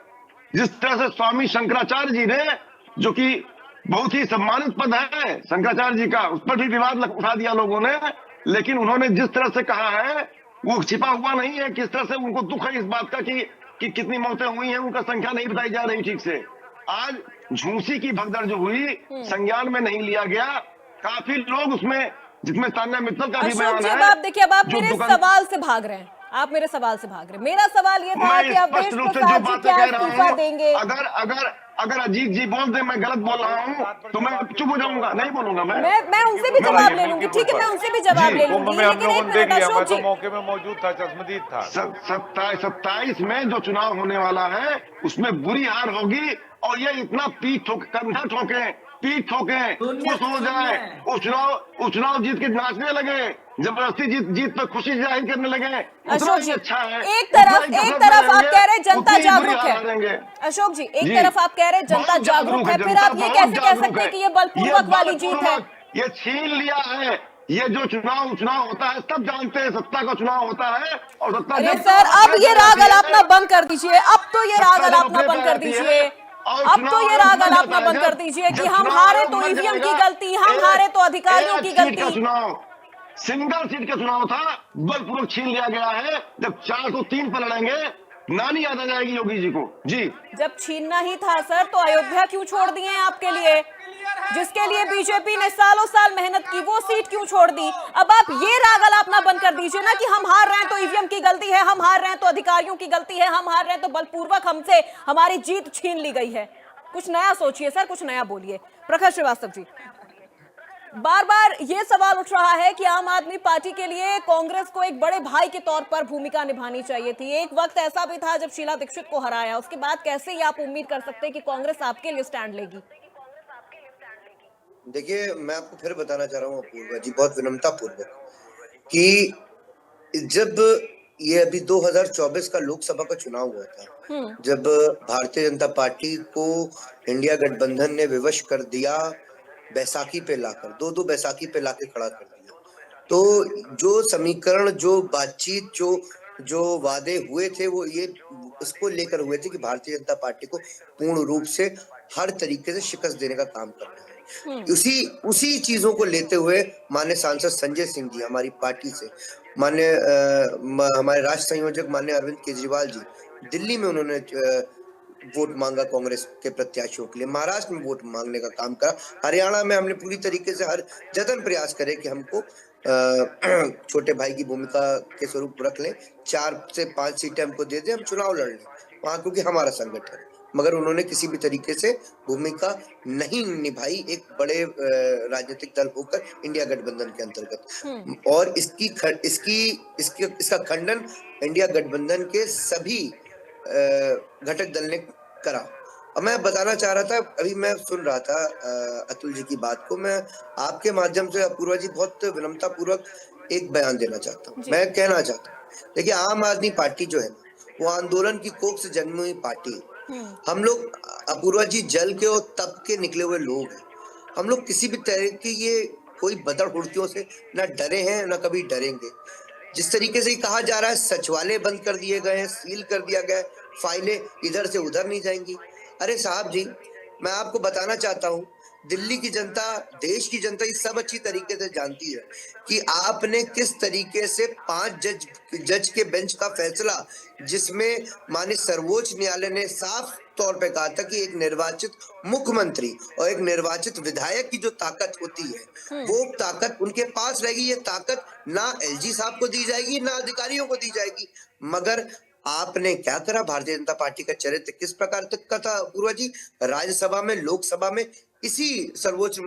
जिस तरह से स्वामी शंकराचार्य जी ने, जो कि बहुत ही सम्मानित पद है शंकराचार्य जी का, उस पर भी विवाद उठा दिया लोगों ने, लेकिन उन्होंने जिस तरह से कहा है वो छिपा हुआ नहीं है। किस तरह से उनको दुख है इस बात का कि कितनी मौतें हुई हैं, उनका संख्या नहीं बताई जा रही ठीक से। आज झूंसी की भगदड़ जो हुई संज्ञान में नहीं लिया गया, काफी लोग उसमें, जिसमें तान्या मित्तल का भी बयान है। अब देखिए, अब आप मेरे सवाल से भाग रहे हैं, आप मेरे सवाल से भाग रहे हैं। मेरा सवाल ये था कि अवधेश प्रसाद जी क्या इस्तीफा देंगे? अगर अजीत जी बोल दे मैं गलत बोल रहा हूँ तो मैं चुप हो जाऊंगा, नहीं बोलूंगा। मैं उनसे भी जवाब ले लूंगी, ठीक है, मैं उनसे भी जवाब ले लूंगी, लेकिन एक मिनट अशोक जी, मौके में मौजूद था, चश्मदीद था। 27 में जो चुनाव होने वाला है उसमें बुरी हार होगी, और ये इतना पीठ ठोके, कंधा ठोके, पीठ ठोके, खुश हो जाए, उस चुनाव जीत के नाचने लगे, जबरदस्ती जीत पर खुशी जाहिर करने लगे। अशोक जी, अच्छा है। एक तरफ आप कह रहे हैं जनता जागरूक है, अशोक जी, एक तरफ आप कह रहे हैं जनता जागरूक है, फिर आप ये कैसे कह सकते हैं कि ये बलपूर्वक वाली जीत है? ये छीन लिया है, ये जो चुनाव होता है सब जानते हैं, सत्ता का चुनाव होता है और सत्ता अरे जब सर, अब ये राग आती है, अलापना बंद कर दीजिए, अब तो ये राग सत्ता जब अलापना अपने बंद पे कर आती है, दीजिए, और अब चुनाव तो ये आयोग राग मर अलापना जाता है, बंद कर दीजिए कि जब हम चुनाव हारे आयोग तो मर ईवीएम की जाएगा, गलती, हम हारे तो अधिकारियों की एक सीट का गलती। चुनाव, सिंगल सीट का चुनाव था, बलपूर्वक छीन लिया गया है। जब 403 पर लड़ेंगे, नानी याद आ जाएगी योगी जी को। जी जब छीनना ही था सर, तो अयोध्या क्यों छोड़ दिए हैं आपके लिए, जिसके लिए बीजेपी ने सालों साल मेहनत की, वो सीट क्यों छोड़ दी? अब आप ये राग अलापना बंद कर दीजिए ना कि हम हार रहे हैं तो ईवीएम की गलती है, हम हार रहे हैं तो अधिकारियों की गलती है, हम हार रहे हैं तो बलपूर्वक हमसे हमारी जीत छीन ली गई है। कुछ नया सोचिए सर, कुछ नया बोलिए। प्रखर श्रीवास्तव जी, बार बार ये सवाल उठ रहा है कि आम आदमी पार्टी के लिए कांग्रेस को एक बड़े भाई के तौर पर भूमिका निभानी चाहिए थी। एक वक्त ऐसा भी था जब शीला दीक्षित को हराया, उसके बाद कैसे ही आप उम्मीद कर सकते हैं कि कांग्रेस आपके लिए स्टैंड लेगी? देखिए, मैं आपको फिर बताना चाह रहा हूँ अपूर्वा जी, बहुत विनम्रता पूर्वक, कि जब ये अभी 2024 का लोकसभा का चुनाव हुआ था, जब भारतीय जनता पार्टी को इंडिया गठबंधन ने विवश कर दिया, बैसाखी पे लाकर, दो बैसाखी पे लाके खड़ा कर दिया, तो जो समीकरण, जो बातचीत, जो वादे हुए थे, वो ये इसको लेकर हुए थे कि भारतीय जनता पार्टी को पूर्ण रूप से हर तरीके से शिकस्त देने का काम करना है। उसी चीजों को लेते हुए माननीय सांसद संजय सिंह जी हमारी पार्टी से, माननीय हमारे राष्ट्र संयोजक माननीय अरविंद केजरीवाल जी, दिल्ली में उन्होंने वोट मांगा कांग्रेस के प्रत्याशियों के लिए, महाराष्ट्र में वोट मांगने का काम करा, हरियाणा में हमने पूरी तरीके से हर जतन प्रयास करे कि हमको छोटे भाई की भूमिका के स्वरूप रख लें, 4 से 5 सीटें हमको दे दें, हम चुनाव लड़ लें वहां, क्योंकि हमारा संगठन है। मगर उन्होंने किसी भी तरीके से भूमिका नहीं निभाई एक बड़े राजनीतिक दल होकर इंडिया गठबंधन के अंतर्गत, और इसका खंडन इंडिया गठबंधन के सभी घटक दल ने करा। अब मैं बताना चाह रहा था, अभी मैं सुन रहा था अतुल जी की बात को, मैं आपके माध्यम से अपूर्वा जी बहुत विनम्रता पूर्वक एक बयान देना चाहता हूँ। मैं कहना चाहता हूँ, देखिए, आम आदमी पार्टी जो है वो आंदोलन की कोख से जन्मी हुई पार्टी है। हम लोग अपूर्वा जी जल के और तप के निकले हुए लोग हैं। हम लोग किसी भी तरह की ये कोई बदर हुड़कियों से न डरे हैं न कभी डरेंगे। जिस तरीके से कहा जा रहा है सचिवालय बंद कर दिए गए हैं, सील कर दिया गया है, फाइलें इधर से उधर नहीं जाएंगी। अरे साहब जी, मैं आपको बताना चाहता हूँ, दिल्ली की जनता, देश की जनता ये सब अच्छी तरीके से जानती है कि आपने किस तरीके से 5 जज के बेंच का फैसला, जिसमें माननीय सर्वोच्च न्यायालय ने साफ तौर पे कहा था कि एक निर्वाचित मुख्यमंत्री और एक निर्वाचित विधायक की जो ताकत होती है, वो ताकत उनके पास रहेगी। ये ताकत ना एलजी साहब को दी जाएगी, ना अधिकारियों को दी जाएगी। मगर आपने क्या करा? भारतीय जनता पार्टी का चरित्र किस प्रकार तक का था पूर्वा जी? राज्यसभा में, लोकसभा में इसी सर्वोच्च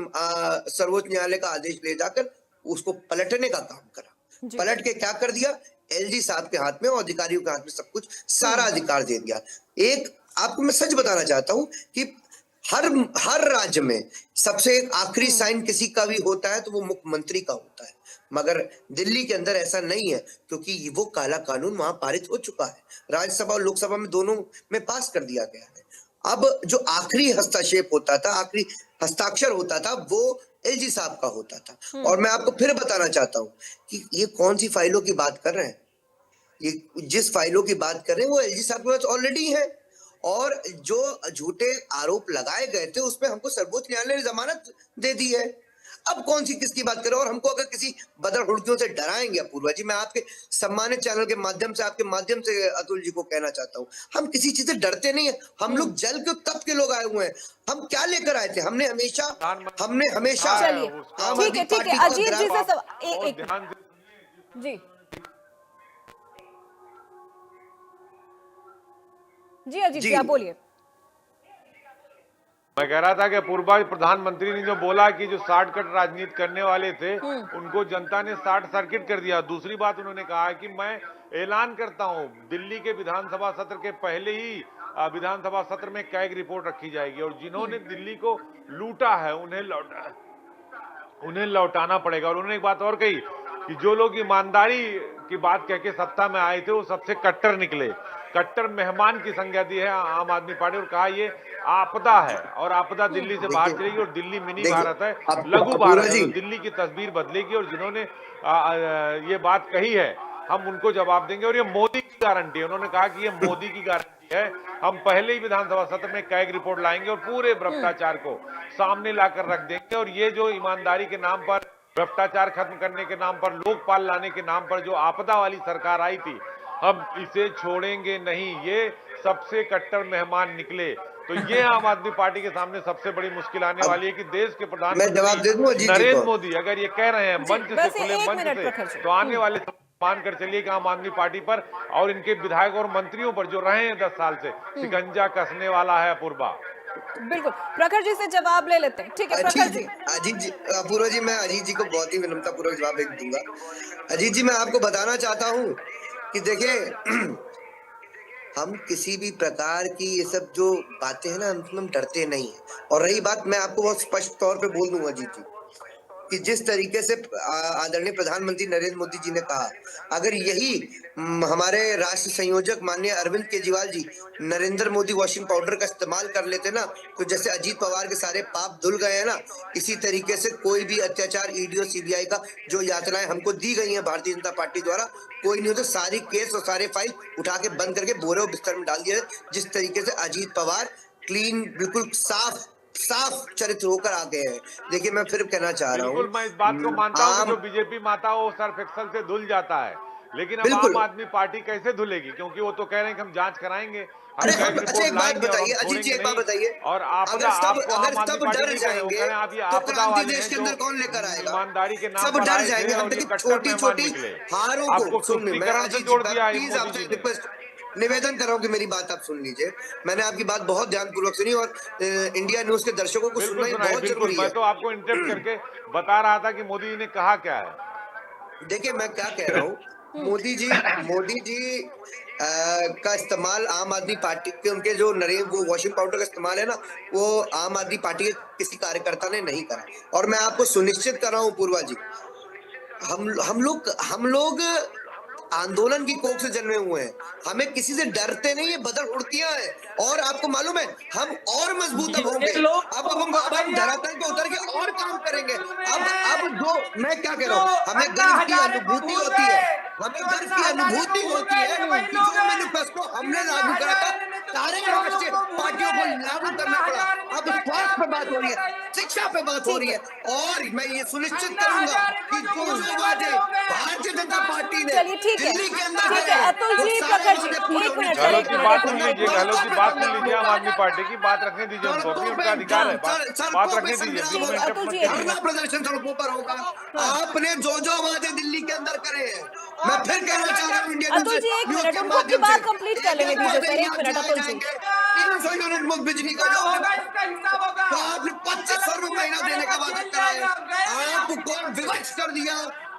न्यायालय का आदेश ले जाकर उसको पलटने का काम करा। पलट के क्या कर दिया? एलजी साहब के हाथ में और अधिकारियों के हाथ में सब कुछ, सारा अधिकार दे दिया। एक आपको मैं सच बताना चाहता हूं कि हर राज्य में सबसे आखिरी साइन किसी का भी होता है तो वो मुख्यमंत्री का होता है, मगर दिल्ली के अंदर ऐसा नहीं है, क्योंकि वो काला कानून वहां पारित हो चुका है। राज्यसभा और लोकसभा में दोनों में पास कर दिया गया है। अब जो आखिरी हस्तक्षेप होता था, आखिरी हस्ताक्षर होता था, वो एलजी साहब का होता था। और मैं आपको फिर बताना चाहता हूं कि ये कौन सी फाइलों की बात कर रहे हैं, ये जिस फाइलों की बात कर रहे हैं वो एलजी साहब के पास ऑलरेडी है, और जो झूठे आरोप लगाए गए थे उसमें हमको सर्वोच्च न्यायालय ने जमानत दे दी है। अब कौन सी किसकी बात करें? और हमको अगर किसी बदर हुड़कियों से डराएंगे अपूर्वा जी, मैं आपके सम्मानित चैनल के माध्यम से, आपके माध्यम से अतुल जी को कहना चाहता हूँ, हम किसी चीज से डरते नहीं है। हम लोग जल के तप के लोग आए हुए हैं। हम क्या लेकर आए थे? हमने हमेशा चलिए, ठीक है, अजीत जी से सब एक जी अजीत जी आप बोलिए। मैं कह रहा था कि पूर्व प्रधानमंत्री ने जो बोला कि जो शॉर्टकट राजनीति करने वाले थे उनको जनता ने शॉर्ट सर्किट कर दिया। दूसरी बात उन्होंने कहा कि मैं ऐलान करता हूं, दिल्ली के विधानसभा सत्र के पहले ही विधानसभा सत्र में कैग रिपोर्ट रखी जाएगी, और जिन्होंने दिल्ली को लूटा है उन्हें लौटाना पड़ेगा। और उन्होंने एक बात और कही कि जो लोग ईमानदारी की बात कह के सत्ता में आए थे वो सबसे कट्टर निकले। कट्टर मेहमान की संज्ञा दी है आम आदमी पार्टी और कहा ये आपदा है और आपदा दिल्ली से बाहर देखिए चलेगी और दिल्ली मिनी देखिए भारत है, अब लघु अपूर्वा भारत है, जी तो दिल्ली की तस्वीर बदलेगी और जिन्होंने ये बात कही है हम उनको जवाब देंगे और ये मोदी की गारंटी है। उन्होंने कहा कि ये मोदी की गारंटी है, हम पहले ही विधानसभा सत्र में कैग रिपोर्ट लाएंगे और पूरे भ्रष्टाचार को सामने लाकर रख देंगे और ये जो ईमानदारी के नाम पर, भ्रष्टाचार खत्म करने के नाम पर, लोकपाल लाने के नाम पर जो आपदा वाली सरकार आई थी, हम इसे छोड़ेंगे नहीं। ये सबसे कट्टर मेहमान निकले, तो ये आम आदमी पार्टी के सामने सबसे बड़ी मुश्किल आने वाली है कि देश के मैं जवाब दे दूं प्रधानमंत्री अजीत जी नरेंद्र को। मोदी अगर ये कह रहे हैं जी, मंच से, वैसे खुले एक मंच मिनट प्रखर से, जी। तो आने वाले मान कर चलिए कि आम आदमी पार्टी पर और इनके विधायक और मंत्रियों पर जो रहे हैं 10 साल से शिकंजा कसने वाला है अपूर्वा। बिल्कुल, प्रखर जी से जवाब ले लेते हैं। ठीक है प्रखर जी। अजीत जी, अपूर्वा जी, मैं अजीत जी को बहुत ही विनम्रतापूर्वक जवाब एक दूंगा। अजीत जी, मैं आपको बताना चाहता हूँ कि देखिए हम किसी भी प्रकार की ये सब जो बातें हैं ना, हम डरते नहीं है। और रही बात, मैं आपको बहुत स्पष्ट तौर पे बोल दूंगा अजीत जी कि जिस तरीके से आदरणीय प्रधानमंत्री नरेंद्र मोदी जी ने कहा, अगर यही हमारे राष्ट्र संयोजक माननीय अरविंद केजरीवाल जी नरेंद्र मोदी वॉशिंग पाउडर का इस्तेमाल कर लेते ना, तो जैसे अजीत पवार के सारे पाप धुल गए हैं ना, इसी तरीके से कोई भी अत्याचार ईडी और सीबीआई का जो यातनाएं हमको दी गई हैं भारतीय जनता पार्टी द्वारा, कोई नहीं हो तो सारी केस और सारे फाइल उठा के बंद करके बोरे और बिस्तर में डाल दिया। जिस तरीके से अजीत पवार क्लीन, बिल्कुल साफ साफ चरित्र होकर आ गए हैं। देखिए मैं फिर कहना चाह रहा हूँ, बिल्कुल, मैं इस बात को मानता हूं कि आम जो बीजेपी माता हो सर्फ एक्सल से धुल जाता है, लेकिन अब बिल्कुल। आम आदमी पार्टी कैसे धुलेगी? क्योंकि वो तो कह रहे हैं कि हम जांच कराएंगे, हम अरे कैग हम, अच्छा रिपोर्ट एक बात लाएंगे और हम बताइए अजीत जी, छोड़ेंगे एक बात नहीं। बताइए, और आपदा आपको अगर आम आदमी सब पार्टी डर नहीं कह रहे, वो कह जाएंगे रहे हैं आप ये तो आपदा क्रांति वाले देश हैं के जो अंदर कौन लेकर आएगा? ईमानदारी के नाम सब पर डर आए जाएंगे। थे हम और ये देखिए कट्टर छोटी मेहमान छोटी निकले। हारों आपको को सुन, मैं तुष्टीकरण से अजीत जी जोड़ दिया प्लीज मोदी आपसे जी ने। रिक्वेस्ट निवेदन कर रहा हूँ कि मेरी बात आप सुन लीजिए। मैंने आपकी बात बहुत ध्यानपूर्वक सुनी और इंडिया न्यूज के दर्शकों को बिल्कुल सुनना ही सुनाइए, बहुत बिल्कुल। जरूरी मैं है। तो आपको इंटरप्ट करके बता रहा था कि मोदी जी ने कहा क्या है। देखिए मैं क्या कह रहा हूँ, मोदी जी का इस्तेमाल आम आदमी पार्टी के, उनके जो वो वॉशिंग पाउडर का इस्तेमाल है ना, वो आम आदमी पार्टी के किसी कार्यकर्ता ने नहीं करा। और मैं आपको सुनिश्चित कर रहा हूँ पूर्वा जी, हम लोग आंदोलन की कोख से जन्मे हुए हैं। हमें किसी से डरते नहीं, ये बदर उड़तियां हैं। और आपको मालूम है हम और मजबूत अब होंगे। अब हम धरातल पे उतर के और काम करेंगे। अब जो मैं क्या कह रहा हूँ, हमें गर्व की अनुभूति होती है, हमें गर्व की अनुभूति होती है कि जो मैनिफेस्टो हमने लागू करा था सारे राष्ट्रीय पार्टियों को लागू करना पड़ा। अब स्वास्थ्य पे बात हो रही है, शिक्षा पे बात हो रही है, और मैं ये सुनिश्चित करूंगा कि जो वादे भारतीय जनता पार्टी ने चलिए ठीक है, दिल्ली के अंदर ठीक है अतुल जी, प्रखर जी, एक मिनट सर, गहलोत एक की मिनट, बात एक सुन मिनट। लीजिए, गहलोत की बात सुन लीजिए। आम आदमी पार्टी की बात रखने दीजिए उनको, अपनी उनका अधिकार है, बात रखने दीजिए। बीच में अतुल जी, इंटरप्ट मत धरना प्रदर्शन सड़कों पर होगा। आपने जो वादे दिल्ली के अंदर करे हैं, मैं फिर कहना चाह रहा हूँ इंडिया अतुल जी एक मिनट, उनको अपनी बात कंप्लीट कर लेने दीजिए सर, एक मिनट अतुल जी। 300 यूनिट मुफ्त बिजली का जो तो आपने 2500 रुपए महीना देने का वादा करा है, आपको विवश कर दिया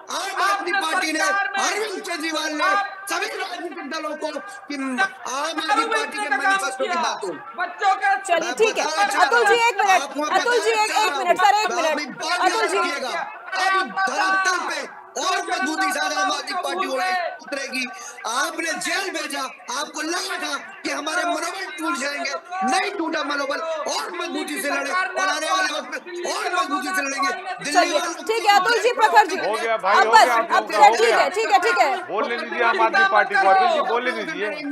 आम आदमी पार्टी ने, अरविंद केजरीवाल ने, सभी राजनीतिक दलों को कि आम आदमी पार्टी के मैनिफेस्टो की बात हो। चलिए ठीक है अतुल जी एक मिनट, अतुल जी एक मिनट सर, एक मिनट अतुल जी। अब धरातल पे और मजबूती से आम आदमी पार्टी उतरेगी। आपने जेल भेजा, आपको लगा था कि हमारे मनोबल टूट जाएंगे, नहीं टूटा मनोबल, और मजबूती से लड़े और आने वाले वक्त में और मजबूती से लड़ेंगे। दिल्ली चलिए ठीक है अतुल जी, प्रखर जी, हो गया भाई, अब हो बस गया, आप अब लोगों का हो ठीक गया। है, ठीक है, ठीक है बोलने दीजिए आम आदमी पार्टी को। अतुल जी बोलने दीजिए। यही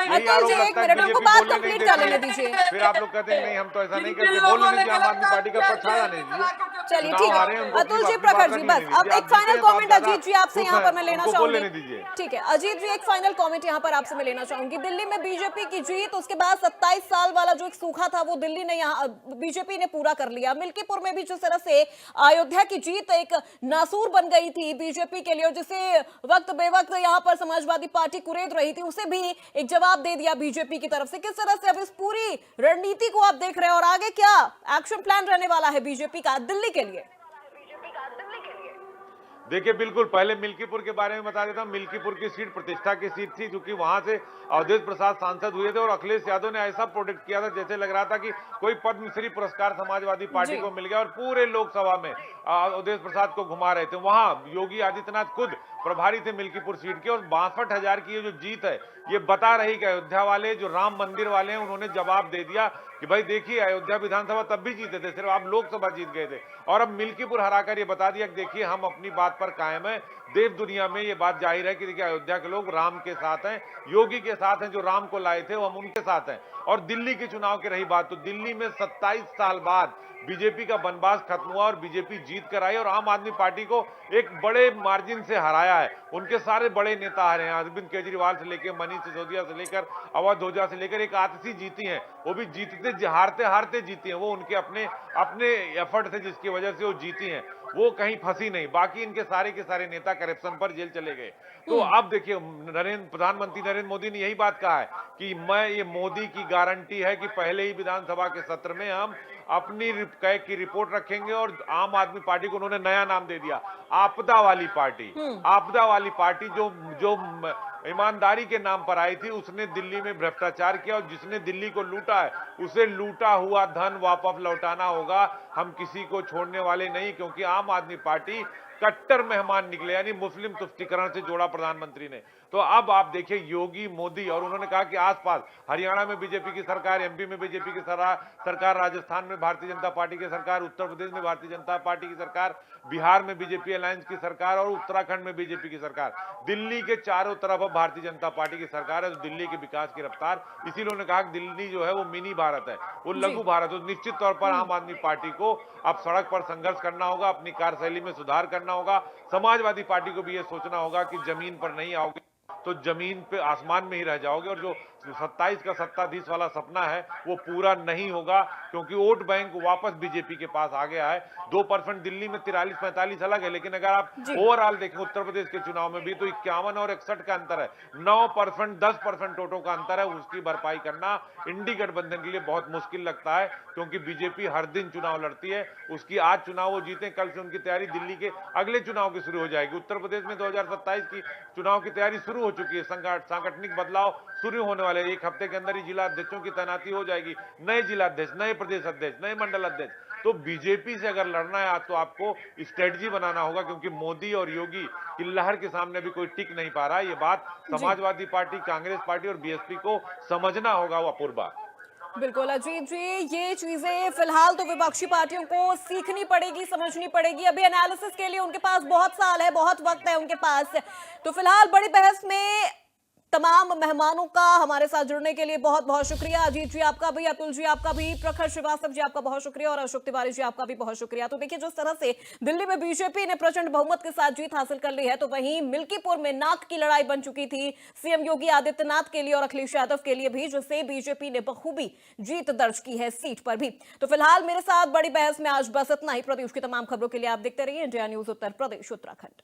अतुल आरोप जी एक लगता है मिनट, उनको बीजेपी बात बोलने नहीं कंप्लीट कर लेने देती है। दीजिए। फिर आप लोग कहते हैं नहीं हम तो ऐसा नहीं करते। बोलने दीजिए, आम आदमी पार्टी का पक्ष आ जाने दीजिए। चलिए चुनाव ठीक हारे हैं, है उनको अतुल अपनी जी, बात प्रखर जी, करने बस दीजिए। अब आप एक जीते फाइनल हैं तो आप कमेंट ज्यादा अजीत जी आपसे खुश यहाँ हैं, पर मैं लेना उनको बोलने चाहूंगी। नहीं दीजिए। ठीक है अजीत जी, एक फाइनल कमेंट यहाँ पर आपसे मैं लेना चाहूंगी। दिल्ली में बीजेपी की जीत, उसके बाद 27 साल वाला जो एक सूखा था वो दिल्ली ने यहाँ बीजेपी ने पूरा कर लिया। मिल्कीपुर में भी जिस तरह से अयोध्या की जीत एक नासूर बन गई थी बीजेपी के लिए, और जिसे वक्त बेवक्त यहाँ पर समाजवादी पार्टी कुरेद रही थी, उसे भी एक जवाब दे दिया बीजेपी की तरफ से। किस तरह से अब इस पूरी रणनीति को आप देख रहे हैं और आगे क्या एक्शन प्लान रहने वाला है बीजेपी का दिल्ली के लिए? देखिए बिल्कुल, पहले मिल्कीपुर के बारे में बता देता हूं। मिल्कीपुर की सीट प्रतिष्ठा की सीट थी, क्योंकि वहां से अवधेश प्रसाद सांसद हुए थे और अखिलेश यादव ने ऐसा प्रोटेक्ट किया था जैसे लग रहा था कि कोई पद्मश्री पुरस्कार समाजवादी पार्टी को मिल गया। और पूरे लोकसभा में अवधेश प्रसाद को घुमा रहे थे। वहां योगी आदित्यनाथ खुद प्रभारी थे मिल्कीपुर सीट के, और 62,000 की ये जो जीत है ये बता रही कि अयोध्या वाले जो राम मंदिर वाले हैं उन्होंने जवाब दे दिया कि भाई देखिए अयोध्या विधानसभा तब भी जीते थे, सिर्फ आप लोकसभा जीत गए थे, और अब मिल्कीपुर हराकर ये बता दिया कि देखिए हम अपनी बात पर कायम है। देश दुनिया में ये बात जाहिर है कि देखिए अयोध्या के लोग राम के साथ हैं, योगी के साथ हैं, जो राम को लाए थे वो हम उनके साथ हैं। और दिल्ली के चुनाव की रही बात, तो दिल्ली में 27 साल बाद बीजेपी का बनबास खत्म हुआ और बीजेपी जीत कर आई और आम आदमी पार्टी को एक बड़े मार्जिन से हराया है। उनके सारे बड़े नेता हारे हैं, अरविंद केजरीवाल से लेकर मनीष सिसोदिया से लेकर अवध ओझा से लेकर, एक आतिशी जीती हैं, वो भी जीतते हारते हारते जीती हैं, वो उनके अपने एफर्ट थे जिसकी वजह से वो जीती हैं, वो कहीं फंसी नहीं। बाकी इनके सारे के सारे नेता करप्शन पर जेल चले गए। तो अब देखिए प्रधानमंत्री नरेंद्र मोदी ने यही बात कहा है कि ये मोदी की गारंटी है कि पहले ही विधानसभा के सत्र में हम अपनी कैग की रिपोर्ट रखेंगे, और आम आदमी पार्टी को उन्होंने नया नाम दे दिया, आपदा वाली पार्टी। आपदा वाली पार्टी जो ईमानदारी के नाम पर आई थी, उसने दिल्ली में भ्रष्टाचार किया, और जिसने दिल्ली को लूटा है उसे लूटा हुआ धन वापस लौटाना होगा। हम किसी को छोड़ने वाले नहीं, क्योंकि आम आदमी पार्टी कट्टर मेहमान निकले, यानी मुस्लिम तुष्टीकरण से जोड़ा प्रधानमंत्री ने। तो अब आप देखिए योगी मोदी, और उन्होंने कहा कि आसपास हरियाणा में बीजेपी की सरकार, एमपी में बीजेपी की सरकार, राजस्थान में भारतीय जनता पार्टी की सरकार, उत्तर प्रदेश में भारतीय जनता पार्टी की सरकार, बिहार में बीजेपी अलायंस की सरकार और उत्तराखंड में बीजेपी की सरकार। दिल्ली के चारों तरफ अब भारतीय जनता पार्टी की सरकार है। तो दिल्ली के विकास की रफ्तार, इसीलिए उन्होंने कहा कि दिल्ली जो है वो मिनी भारत है, वो लघु भारत है। निश्चित तौर पर आम आदमी पार्टी को अब सड़क पर संघर्ष करना होगा, अपनी कार्यशैली में सुधार करना होगा। समाजवादी पार्टी को भी ये सोचना होगा कि जमीन पर नहीं आओगे तो जमीन पे आसमान में ही रह जाओगे, और जो 27 का सत्ताधीश वाला सपना है वो पूरा नहीं होगा, क्योंकि वोट बैंक वापस बीजेपी के पास आ गया है। 2% दिल्ली में 43-45 अलग है, लेकिन अगर आप ओवरऑल देखें उत्तर प्रदेश के चुनाव में भी तो 51 और 61 का अंतर है, 9%, 10% वोटों का अंतर है। उसकी भरपाई करना इंडी गठबंधन के लिए बहुत मुश्किल लगता है, क्योंकि बीजेपी हर दिन चुनाव लड़ती है। उसकी आज चुनाव वो जीते, कल से उनकी तैयारी दिल्ली के अगले चुनाव की शुरू हो जाएगी। उत्तर प्रदेश में 2027 की चुनाव की तैयारी शुरू हो चुकी है, सांगठनिक बदलाव शुरू होने वाले, एक हफ्ते के अंदर ही जिला अध्यक्षों की तैनाती हो जाएगी, नए जिला अध्यक्ष, नए प्रदेश अध्यक्ष, नए मंडल अध्यक्ष। तो बीजेपी से अगर लड़ना है तो आपको स्ट्रेटजी बनाना होगा, क्योंकि मोदी और योगी की लहर के सामने भी कोई टिक नहीं पा रहा है। ये बात समाजवादी पार्टी, कांग्रेस पार्टी और बीएसपी को समझना होगा। वो अपूर्वा, बिल्कुल अजीत जी, ये चीजें फिलहाल तो विपक्षी पार्टियों को सीखनी पड़ेगी, समझनी पड़ेगी। अभी एनालिसिस के लिए उनके पास बहुत साल है, बहुत वक्त है उनके पास। तो फिलहाल बड़ी बहस में तमाम मेहमानों का हमारे साथ जुड़ने के लिए बहुत बहुत शुक्रिया। अजीत जी आपका भी, अतुल जी आपका भी, प्रखर श्रीवास्तव जी आपका बहुत शुक्रिया, और अशोक तिवारी जी आपका भी बहुत शुक्रिया। तो देखिए जिस तरह से दिल्ली में बीजेपी ने प्रचंड बहुमत के साथ जीत हासिल कर ली है, तो वहीं मिल्कीपुर में नाक की लड़ाई बन चुकी थी सीएम योगी आदित्यनाथ के लिए और अखिलेश यादव के लिए भी, जिससे बीजेपी ने बखूबी जीत दर्ज की है सीट पर भी। तो फिलहाल मेरे साथ बड़ी बहस में आज बस इतना ही। प्रदेश की तमाम खबरों के लिए आप देखते रहिए इंडिया न्यूज उत्तर प्रदेश उत्तराखंड।